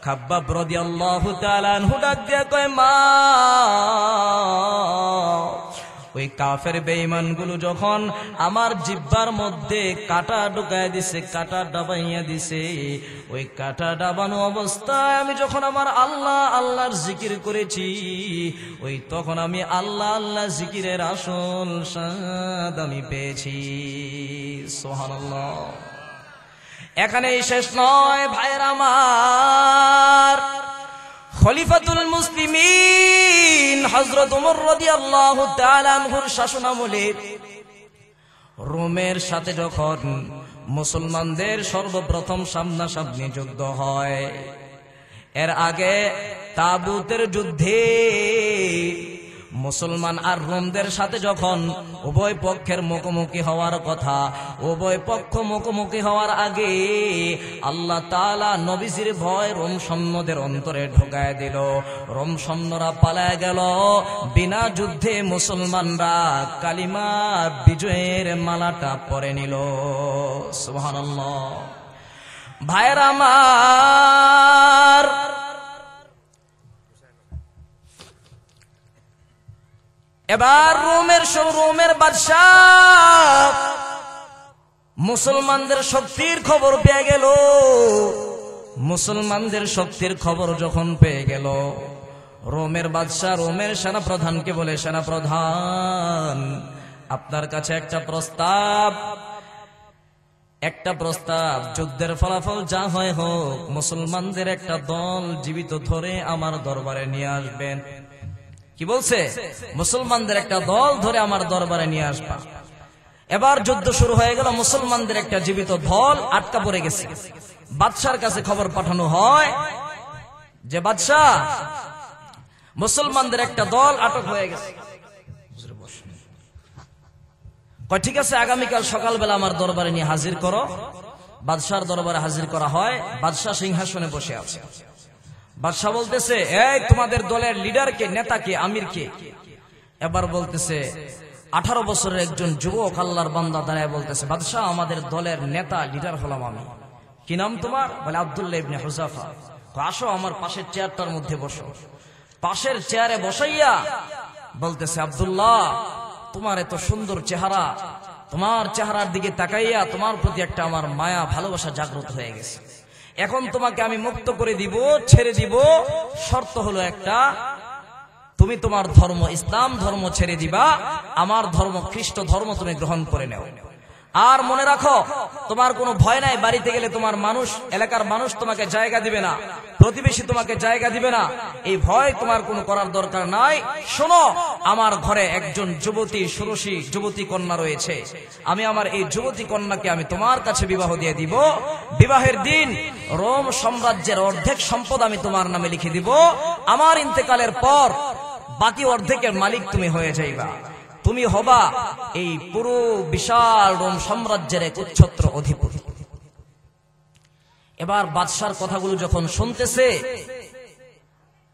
খাব্বাব রাদিয়াল্লাহু তাআলা আনহু ডাক দিয়া কয়, মা, ওই কাফের বেঈমানগুলো যখন আমার জিহ্বার মধ্যে কাঁটা ঢুকায় দিছে, কাঁটা ডাবাইয়া দিছে, ওই কাঁটা ডাবানো অবস্থায় আমি যখন আমার আল্লাহ আল্লাহর জিকির করেছি, ওই তখন আমি আল্লাহ আল্লাহ জিকিরের আসল স্বাদ আমি পেয়েছি। সুবহানাল্লাহ। এখানেই শেষ নয় ভাইরা আমার, খলিফাতুল মুসলিমিন হযরত ওমর রাদিয়াল্লাহু তাআলা আনহুর শাসনামলে রোমের সাথে যখন মুসলমানদের সর্বপ্রথম সামনাসামনি যুদ্ধ হয়, এর আগে তাবুতের যুদ্ধে মুসলমান আর রোমদের সাথে যখন উভয় পক্ষের মুখোমুখি হওয়ার কথা, উভয় পক্ষ মুখোমুখি হওয়ার আগে আল্লাহ তাআলা নবীজির ভয় রোম সৈন্যদের অন্তরে ঢোকায় দিল। রোম সৈন্যরা পালায় গেল, বিনা যুদ্ধে মুসলমানরা কালিমা বিজয়ের মালাটা পরে নিল। সুবহানাল্লাহ। ভাইরা আমার, এবার রোমের বাদশাহ মুসলমানদের শক্তির খবর পেয়ে গেল। মুসলমানদের শক্তির খবর যখন পেয়ে গেল, রোমের বাদশাহ রোমের সেনাপ্রধানকে বলে, সেনাপ্রধান, আপনার কাছে একটা প্রস্তাব, যুদ্ধের ফলাফল যা হয় হোক, মুসলমানদের একটা দল জীবিত ধরে আমার দরবারে নিয়ে আসবেন। কি বলছে? মুসলমানদের একটা দল ধরে আমার দরবারে নিয়ে আসবা। এবার যুদ্ধ শুরু হয়ে গেল, মুসলমানদের একটা জীবিত দল আটকা পড়ে গেছে। বাদশার কাছে খবর পাঠানো হয় যে বাদশাহ, মুসলমানদের একটা দল আটক হয়ে গেছে। কয় ঠিক আছে, আগামীকাল সকালবেলা আমার দরবারে নিয়ে হাজির করো। বাদশার দরবারে হাজির করা হয়। বাদশাহ সিংহাসনে বসে আছে। বাদশাহ বলতেছে, এই তোমাদের দলের লিডারকে, নেতাকে, আমিরকে? এবার বলতেছে 18 বছরের একজন যুবক আল্লাহর বান্দা দাঁড়ায় বলতেছে, বাদশাহ আমাদের দলের নেতা লিডার হলাম আমি। কি নাম তোমার? বলে আব্দুল্লাহ ইবনে হুযাফা। আসো আমার পাশের চেয়ারটার মধ্যে বসো। পাশের চেয়ারে বসাইয়া বলতেছে, আব্দুল্লাহ তোমার এত সুন্দর চেহারা, তোমার চেহারার দিকে তাকাইয়া তোমার প্রতি একটা আমার মায়া ভালোবাসা জাগ্রত হয়ে গেছে। এখন তোমাকে আমি মুক্ত করে দিব, ছেড়ে দিব। শর্ত হলো একটা, তুমি তোমার ধর্ম ইসলাম ধর্ম ছেড়ে দিবা, আমার ধর্ম খ্রিস্ট ধর্ম তুমি গ্রহণ করে নাও। আর মনে রাখো, তোমার কোনো ভয় নাই। বাড়িতে গেলে তোমার মানুষ, এলাকার মানুষ তোমাকে জায়গা দিবে না, প্রতিবেশী তোমাকে জায়গা দিবে না। এই ভয় তোমার কোনো করার দরকার নাই। শোনো, আমার ঘরে একজন যুবতী, ষোড়শী যুবতী কন্যা রয়েছে। আমি আমার এই যুবতী কন্যাকে আমি তোমার কাছে বিবাহ দিয়ে দিব। বিবাহের দিন রোম সাম্রাজ্যের অর্ধেক সম্পদ আমি তোমার নামে লিখে দিব। আমার ইন্তেকালের পর বাকি অর্ধেকের মালিক তুমি হয়ে যাইবা। তুমি হবা এই পুরো বিশাল রোম সাম্রাজ্যের এক উচ্ছত্র অধিপতি। এবার বাদশার কথাগুলো যখন শুনতেছে,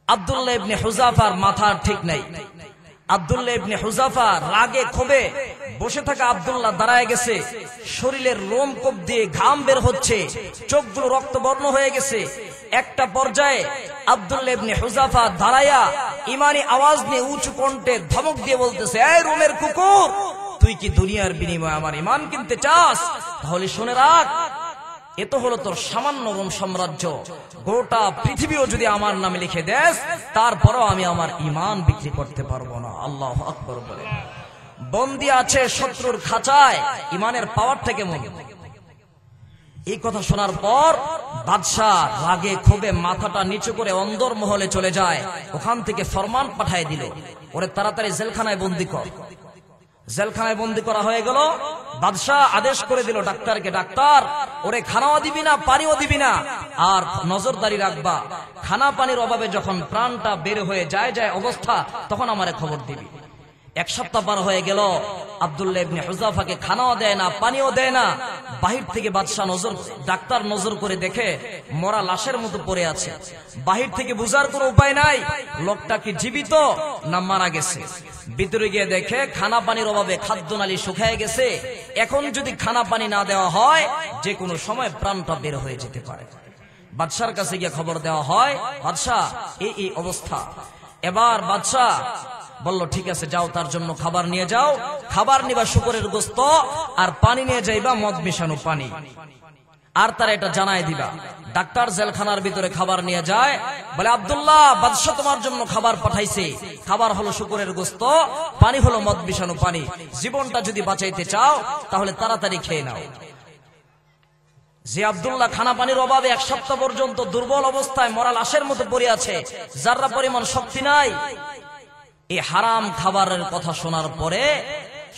আব্দুল্লাহ ইবনে হুযাফার মাথার ঠিক নাই। আব্দুল্লাহ ইবনে হুযাফা রাগে ক্ষোভে বসে থাকা আব্দুল্লাহ দাঁড়ায় গেছে। শরীরের রোম কোপ দিয়ে ঘাম বের হচ্ছে, চোখগুলো রক্তবর্ণ হয়ে গেছে। একটা পর্যায়ে আব্দুল্লাহ ইবনে হুযাফা দাঁড়ায়া ইমানি আওয়াজ নিয়ে উঁচু কণ্ঠে ধমক দিয়ে বলতেছে, এই রোমের কুকুর, তুই কি দুনিয়ার বিনিময়ে আমার ইমান কিনতে চাস? তাহলে শুনে রাখ, এ তো হলো তোর সামান্য রোম সাম্রাজ্য। গোটা পৃথিবীও যদি আমার নামে লিখে দেস, তারপরও আমি আমার ইমান বিক্রি করতে পারবো না। আল্লাহু আকবার বলে। বন্দী আছে শত্রুর খাঁচায়, ইমানের পাওয়ারটা কেমন? এই কথা শোনার পর বাদশাহ রাগে ক্ষোভে মাথাটা নিচু করে অন্দর মহলে চলে যায়। ওখান থেকে ফরমান পাঠায় দিল, ওরে তাড়াতাড়ি জেলখানায় বন্দী কর। জেলখানায় বন্দী করা হয়ে গেল। বাদশাহ আদেশ করে দিল ডাক্তারকে, ডাক্তার ওরে খানাও দিবি না, পানিও দিবি না, আর নজরদারি রাখবা। খানা পানির অভাবে যখন প্রাণটা বের হয়ে যায় অবস্থা, তখন আমারে খবর দিবি। 1 সপ্তাহ পার হয়ে গেল, আব্দুল্লাহ ইবনে হুযাফাকে খানাও দেয় না, পানিও দেয় না। বাহির থেকে বাদশাহ ডাক্তার নজর করে দেখে মরা লাশের মতো পড়ে আছে। বাহির থেকে বুঝার কোনো উপায় নাই লোকটা কি জীবিত না মারা গেছে। ভিতরে গিয়ে দেখে খানা পানির অভাবে খাদ্যনালী শুকিয়ে গেছে। এখন যদি খানা পানি না দেওয়া হয়, যে কোনো সময় প্রাণটা বের হয়ে যেতে পারে। বাদশার কাছে গিয়ে খবর দেওয়া হয়, বাদশাহ এই অবস্থা। এবার বাদশাহ বলল, ঠিক আছে যাও, তার জন্য খাবার নিয়ে যাও। খাবার নিবা শুকরের গোস্ত, আর পানি নিয়ে যাইবা মদ মিশানো পানি, আর তারা এটা জানায় দিবা। ডাক্তার জেলখানার ভিতরে খাবার নিয়ে যায়, বলে আব্দুল্লাহ বাদশাহ তোমার জন্য খাবার পাঠাইছে। খাবার হলো শুকরের গোস্ত, পানি হলো মদ মিশানো পানি। জীবনটা যদি বাঁচাইতে চাও তাহলে তাড়াতাড়ি খেয়ে নাও। যে আব্দুল্লাহ খানা পানির অভাবে 1 সপ্তাহ পর্যন্ত দুর্বল অবস্থায় মরা লাশের মতো পড়ে আছে, যারা পরিমাণ শক্তি নাই, এই হারাম খাবারের কথা শোনার পরে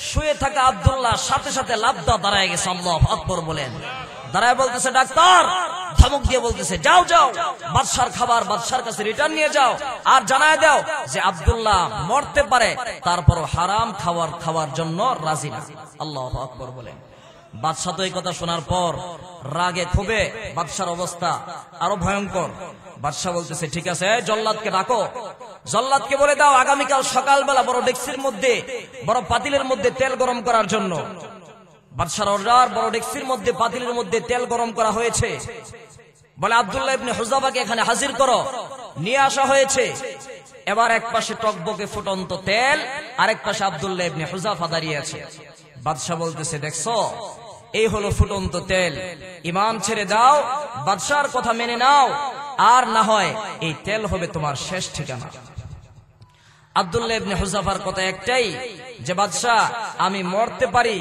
শুয়ে থাকা আব্দুল্লাহ সাথে সাথে লাফদা দাঁড়ায় গেছে। আল্লাহু আকবার বলেন। দাঁড়ায় বলতেছে, ডাক্তার ধমক দিয়ে বলতেছে, যাও যাও বাদশার খাবার বাদশার কাছে রিটার্ন নিয়ে যাও, আর জানায় দাও যে আব্দুল্লাহ মরতে পারে, তারপরও হারাম খাওয়ার জন্য রাজি না। আল্লাহু আকবার বলেন। বাদশাহ তো এই কথা শোনার পর রাগে ক্ষোভে বাদশার অবস্থা আরো ভয়ঙ্কর। বাদশাহ বলতেছে, ঠিক আছে জল্লাদকে ডাকো। জল্লাদকে বলে দাও আগামীকাল সকালবেলা বড় ডেক্সির মধ্যে, বড় পাতিলের মধ্যে তেল গরম করার জন্য। বাদশার অর্ডার, বড় ডেক্সির মধ্যে পাতিলের মধ্যে তেল গরম করা হয়েছে। বলে আব্দুল্লাহ ইবনে হুযাফাকে এখানে হাজির করো। নিয়ে আসা হয়েছে। এবার এক পাশে টকবকে ফুটন্ত তেল, আরেক পাশে আব্দুল্লাহ ইবনে হুযাফা দাঁড়িয়ে আছে। বাদশাহ বলতেছে, দেখছো এই হলো ফুটন্ত তেল, ইমান ছেড়ে দাও, বাদশার কথা মেনে নাও, আর না হয় এই তেল হবে তোমার শেষ ঠিকানা। আব্দুল্লাহ ইবনে হুযাফার কথা একটাই যে বাদশাহ আমি মরতে পারি,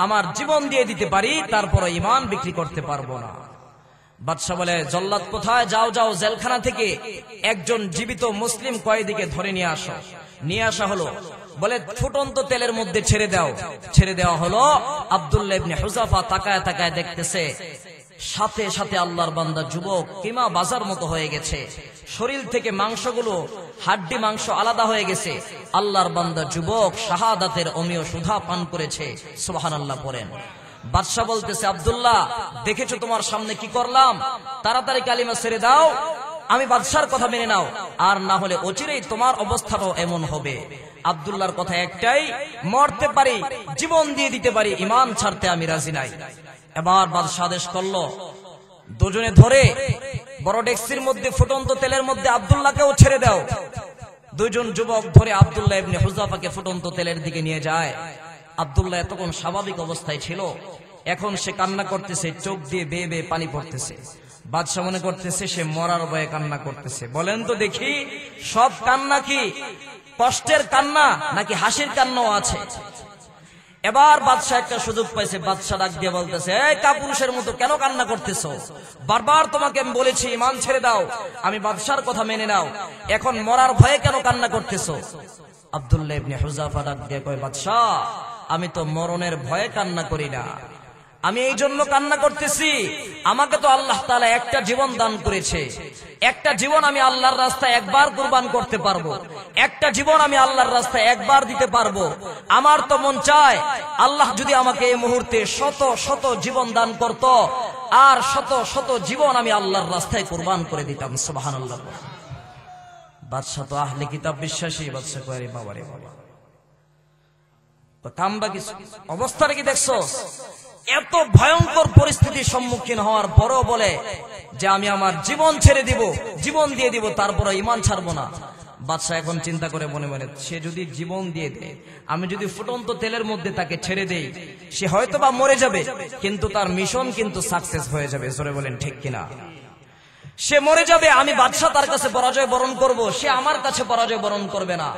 আমার জীবন দিয়ে দিতে পারি, তারপর ইমান বিক্রি করতে পারবো না। বাদশাহ বলে, জল্লাদ কোথায়? যাও যাও জেলখানা থেকে একজন জীবিত মুসলিম কয়েদিকে ধরে নিয়ে আসো। নিয়ে আসা হলো। বলে ফুটন্ত তেলের মধ্যে ছেড়ে দাও। ছেড়ে দেওয়া হলো। আব্দুল্লাহ ইবনে হুযাফা তাকায় তাকায় দেখতেছে, সাথে সাথে আল্লাহর বান্দা যুবক কিমা বাজার মতো হয়ে গেছে, শরীর থেকে মাংসগুলো হাড্ডি মাংস আলাদা হয়ে গেছে। আল্লাহর বান্দা যুবক শাহাদাতের অমীয় সুধা পান করেছে। সুবহানাল্লাহ পড়েন। বাদশা বলতেছে, আব্দুল্লাহ দেখেছো তোমার সামনে কি করলাম, তাড়াতাড়ি কালিমা ছেড়ে দাও, আমি বাদশার কথা মেনে নাও, আর না হলে অচিরেই তোমার অবস্থাটাও এমন হবে। আব্দুল্লাহর কথা একটাই, মরতে পারি, জীবন দিয়ে দিতে পারি, ঈমান ছাড়তে আমি রাজি নাই। এবার বাদশা আদেশ করলো, দুজনে ধরে বড় ডেক্সির মধ্যে ফুটন্ত তেলের মধ্যে আব্দুল্লাহকেও ছেড়ে দাও। দুইজন যুবক ধরে আব্দুল্লাহ ইবনে হুযাফাকে ফুটন্ত তেলের দিকে নিয়ে যায়। আব্দুল্লাহ এতক্ষণ স্বাভাবিক অবস্থায় ছিল, এখন সে কান্না করতেছে, চোখ দিয়ে বেয়ে বেয়ে পানি পড়তেছে। বাদশা মনে করতেছে সে মরার ভয়ে কান্না করতেছে। বলেন তো দেখি, সব কান্না কি কষ্টের কান্না নাকি হাসির কান্নাও আছে? এবার বাদশা একটা সুযোগ পাইছে, বাদশা ডাক দিয়ে বলতেছে, এই কাপুরুষের মতো কেন কান্না করতেছো? বারবার তোমাকে আমি বলেছি ঈমান ছেড়ে দাও, আমি বাদশার কথা মেনে নাও, এখন মরার ভয়ে কেন কান্না করতেছো? আব্দুল্লাহ ইবনে হুযাফা ডাক দিয়ে কয়, বাদশা আমি তো মরণের ভয়ে কান্না করি না, আমি এই জন্য কান্না করতেছি, আমাকে তো আল্লাহ তাআলা একটা জীবন দান করেছে, একটা জীবন আমি আল্লাহর রাস্তায় একবার কুরবান করতে পারবো, একটা জীবন আমি আল্লাহর রাস্তায় একবার দিতে পারবো। আমার তো মন চায় আল্লাহ যদি আমাকে এই মুহূর্তে শত শত জীবন দান করত, আর শত শত জীবন আমি আল্লাহর রাস্তায় কুরবান করে দিতাম। সুবহানাল্লাহ। বাদশা তো আহলে কিতাব বিশ্বাসী। বাদশা কয়, বাবা রে বাবা, কামবা কিছু অবস্থাটা কি দেখছো? এত ভয়ঙ্কর পরিস্থিতির সম্মুখীন হওয়ার পরও বলে যে আমি আমার জীবন ছেড়ে দিব, জীবন দিয়ে দিব, তারপরে ঈমান ছাড়বো না। বাদশা এখন চিন্তা করে মনে মনে, সে যদি জীবন দিয়ে দেয়, আমি যদি ফুটন্ত তেলের মধ্যে তাকে ছেড়ে দেই, সে হয়তো বা মরে যাবে, কিন্তু তার মিশন কিন্তু সাকসেস হয়ে যাবে। জোরে বলেন ঠিক কিনা? সে মরে যাবে, আমি বাদশা তার কাছে পরাজয় বরণ করব, সে আমার কাছে পরাজয় বরণ করবে না।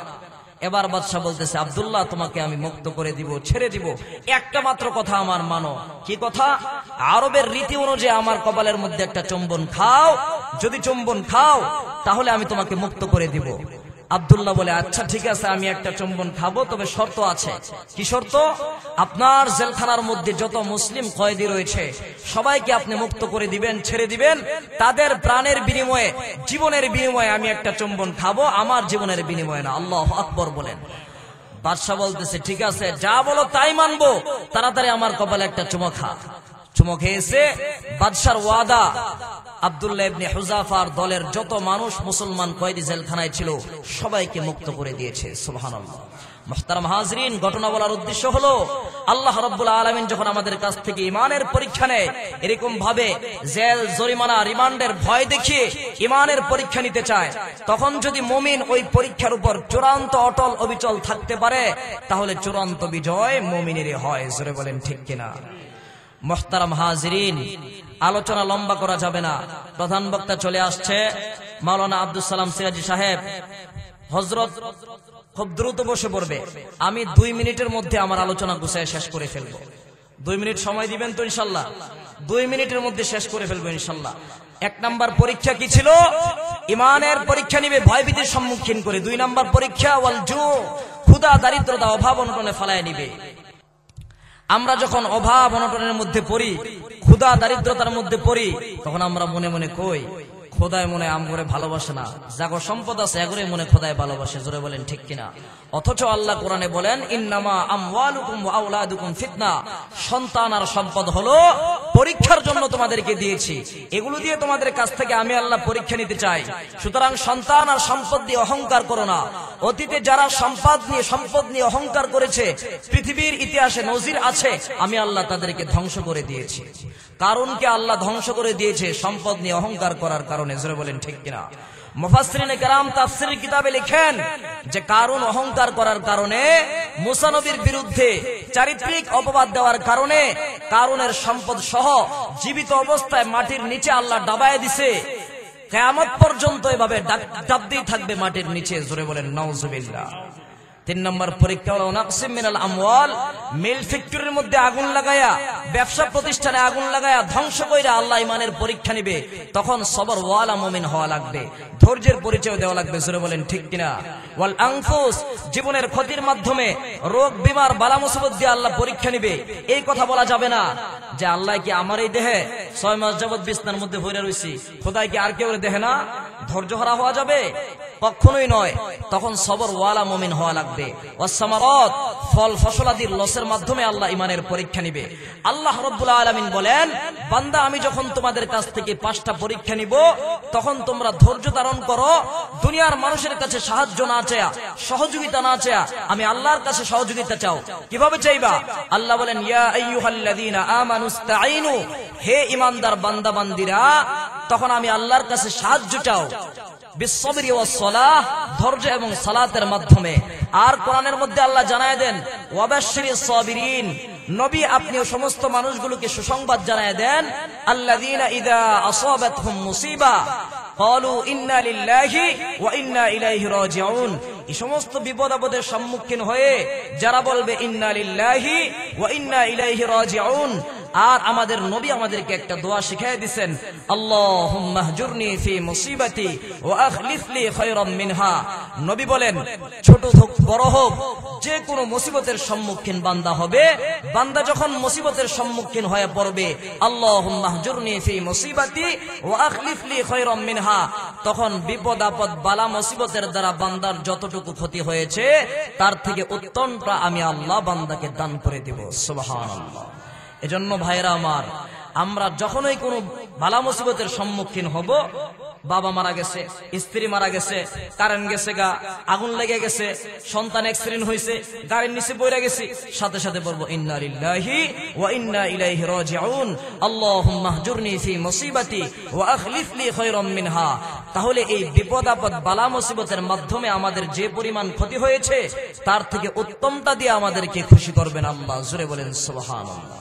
এবার বাদশা বলতেছে, আব্দুল্লাহ তোমাকে আমি মুক্ত করে দিব, ছেড়ে দিব, একটা মাত্র কথা আমার মানো। কি কথা? আরবের রীতি অনুযায়ী আমার কপালের মধ্যে একটা চুম্বন খাও, যদি চুম্বন খাও তাহলে আমি তোমাকে মুক্ত করে দিব। আব্দুল্লাহ বলে, আচ্ছা ঠিক আছে, আমি একটা চুম্বন খাবো, তবে শর্ত আছে। কি শর্ত? আপনার জেলখানার মধ্যে যত মুসলিম কয়েদি রয়েছে সবাইকে আপনি মুক্ত করে দিবেন, ছেড়ে দিবেন, তাদের প্রাণের বিনিময়ে, জীবনের বিনিময়ে আমি একটা চুম্বন খাবো, আমার জীবনের বিনিময়ে না। আল্লাহু আকবার বলেন। বাদশা বলতেছে, ঠিক আছে, যা বলো তাই মানবো, তাড়াতাড়ি আমার কপালে একটা চুমো খা। চুমো খেয়েছে। বাদশার ওয়াদা, আব্দুল্লাহ ইবনে হুযাফার দলের যত মানুষ মুসলমান কয়েদি জেলখানায় ছিল সবাইকে মুক্ত করে দিয়েছে। সুবহানাল্লাহ। মুহতারাম হাজরিন, ঘটনা বলার উদ্দেশ্য হলো, আল্লাহ রাব্বুল আলামিন যখন আমাদের কাছ থেকে ঈমানের পরীক্ষা নেয়, এরকম ভাবে জেল, জরিমানা, রিমান্ডের ভয় দেখিয়ে ঈমানের পরীক্ষা নিতে চায়, তখন যদি মুমিন ওই পরীক্ষার উপর চূড়ান্ত অটল অবিচল থাকতে পারে, তাহলে চূড়ান্ত বিজয় মুমিনেরই হয়। জোরে বলেন ঠিক কিনা? মুহতারাম হাজরিন, আলোচনা লম্বা করা যাবে না, প্রধান বক্তা চলে আসছে, মাওলানা আব্দুল সালাম সিরাজি সাহেব। হযরত খুব দ্রুত বসে পড়বে, আমি 2 মিনিটের মধ্যে আমার আলোচনা গুছিয়ে শেষ করে ফেলবো। 2 মিনিট সময় দিবেন তো ইনশাআল্লাহ? 2 মিনিটের মধ্যে শেষ করে ফেলবো ইনশাআল্লাহ। 1 নাম্বার পরীক্ষা কি ছিল? ঈমানের পরীক্ষা নিবে ভয়ভীতির সম্মুখীন করে। 2 নাম্বার পরীক্ষা ওয়াল জু, ক্ষুধা, দারিদ্রতা, অভাব অনটনে ফেলায় নিবে। আমরা যখন অভাব অনটনের মধ্যে পড়ি, ক্ষুধা দারিদ্রতার মধ্যে পড়ি, তখন আমরা মনে মনে কই, খোদায় মনে আম করে ভালোবাসে না, যাগো সম্পদ আছে এগুলো মনে খোদায় ভালোবাসে। জোরে বলেন ঠিক কিনা? অথচ আল্লাহ কোরআনে বলেন, ইন্নামা আমওয়ালুকুম ওয়া আওলাদুকুম ফিতনা, সন্তান আর সম্পদ হলো পরীক্ষার জন্য তোমাদেরকে দিয়েছি, এগুলো দিয়ে তোমাদের কাছ থেকে আমি আল্লাহ পরীক্ষা নিতে চাই। সুতরাং সন্তান আর সম্পদ দিয়ে অহংকার করো না। অতীতে যারা সম্পদ নিয়ে অহংকার করেছে, পৃথিবীর ইতিহাসে নজির আছে, আমি আল্লাহ তাদেরকে ধ্বংস করে দিয়েছি। কারণকে আল্লাহ ধ্বংস করে দিয়েছে সম্পদ নিয়ে অহংকার করার কারণে। জোরে বলেন ঠিক কিনা? মুফাসসিরিনে কেরাম তাফসীরের কিতাবে লিখেন যে কারণ অহংকার করার কারণে, মুসা নবীর বিরুদ্ধে চারিত্রিক অপবাদ দেওয়ার কারণে কারণের সম্পদ সহ জীবিত অবস্থায় মাটির নিচে আল্লাহ ডাবায় দিছে। কিয়ামত পর্যন্ত এভাবে ডাবতেই থাকবে মাটির নিচে। জোরে বলেন নাউজুবিল্লাহ। তিন নম্বর পরীক্ষা হলো নাকসিম মিনাল আমওয়াল, মিল ফ্যাক্টরির মধ্যে আগুন লাগায়া, ব্যবসা প্রতিষ্ঠানে আগুন লাগায়া ধ্বংস কইরা আল্লাহ ইমানের পরীক্ষা নিবে। তখন সবর ওয়ালা মুমিন হওয়া লাগবে, ধৈর্যের পরিচয় দেওয়া লাগবে। জোরে বলেন ঠিক কিনা? ওয়াল আনফুস, জীবনের ক্ষতির মাধ্যমে রোগ বিমার বালা মুসিবত দিয়ে আল্লাহ পরীক্ষা নিবে। এই কথা বলা যাবে না যে আল্লাহ কি আমার এই দেহে 6 মাস যাবত বিছনার মধ্যে পড়ে রইছি, খোদাই কি আর কেউ দেখে না? ধৈর্য হারা হওয়া যাবে? কখনোই নয়। তখন সবর ওয়ালা মুমিন হওয়া লাগবে। ওয়াসসামারাত, ফল ফসলাদির লসের মাধ্যমে আল্লাহ ইমানের পরীক্ষা নিবে। আল্লাহ রাব্বুল আলামিন বলেন, বান্দা আমি যখন তোমাদের কাছ থেকে 5টা পরীক্ষা নিব, তখন তোমরা ধৈর্য ধারণ করো। দুনিয়ার মানুষের কাছে সাহায্য না চায়া, সহযোগিতা না চায়া, আমি আল্লাহর কাছে সহযোগিতা চাও। কিভাবে চাইবা? আল্লাহ বলেন, ইয়া আইয়ুহাল্লাযীনা আমানুস্তাঈনু, হে ঈমানদার বান্দা বান্দিরা, তখন আমি আল্লাহর কাছে সাহায্য চাও। বিসসবরি ওয়াস সালাহ, ধৈর্য এবং সালাতের মাধ্যমে। আর কোরআনের মধ্যে আল্লাহ জানায় দেন, ওয়াবাশশিরিস সাবিরিন, নবী আপনিও সমস্ত মানুষগুলোকে সুসংবাদ জানায় দেন, আল্লাযীনা ইযা আসাবাতহুম মুসিবা ক্বালু ইন্না লিল্লাহি ওয়া ইন্না ইলাইহি রাজিউন। এই সমস্ত বিপদ আপদের সম্মুখীন হয়ে যারা বলবে ইন্না লিল্লাহি ওয়া ইন্না ইলাইহি রাজিউন, আর আমাদের নবী আমাদেরকে একটা দোয়া শিখিয়ে দিবেন, আল্লাহুম্মা হজুরনি ফি মুসিবাতি ওয়া আখলিফ লি খায়রাম মিনহা। নবী বলেন, ছোট হোক বড় হোক, যে কোনো মুসিবতের সম্মুখীন বান্দা হবে, বান্দা যখন মুসিবতের সম্মুখীন হয়ে পড়বে, আল্লাহুম্মা হজুরনি ফি মুসিবাতি ওয়া আখলিফ লি খায়রাম মিনহা, তখন বিপদ আপদ বালা মুসিবতের দ্বারা বান্দার যতটুকু ক্ষতি হয়েছে তার থেকে উত্তমটা আমি আল্লাহ বান্দাকে দান করে দেব। সুবহানাল্লাহ। এজন্য ভাইরা আমার, আমরা যখনই কোনো বালা মুসিবতের সম্মুখীন হব, বাবা মারা গেছে, স্ত্রী মারা গেছে, কারেন্ট গেছে গা, আগুন লেগে গেছে, সন্তান অ্যাক্সিডেন্ট হয়েছে, গাড়ির নিচে পড়ে গেছি, সাথে সাথে বলবো ইন্না লিল্লাহি ওয়া ইন্না ইলাইহি রাজিউন, আল্লাহুম্মা হজুরনি ফি মুসিবাতি ওয়া আখলিফ লি খায়রাম মিনহা। তাহলে এই বিপদ আপদ বালা মুসিবতের মাধ্যমে আমাদের যে পরিমাণ ক্ষতি হয়েছে তার থেকে উত্তমটা দিয়ে আমাদেরকে খুশি করবেন আল্লাহ। জোরে বলেন সুবহানাল্লাহ।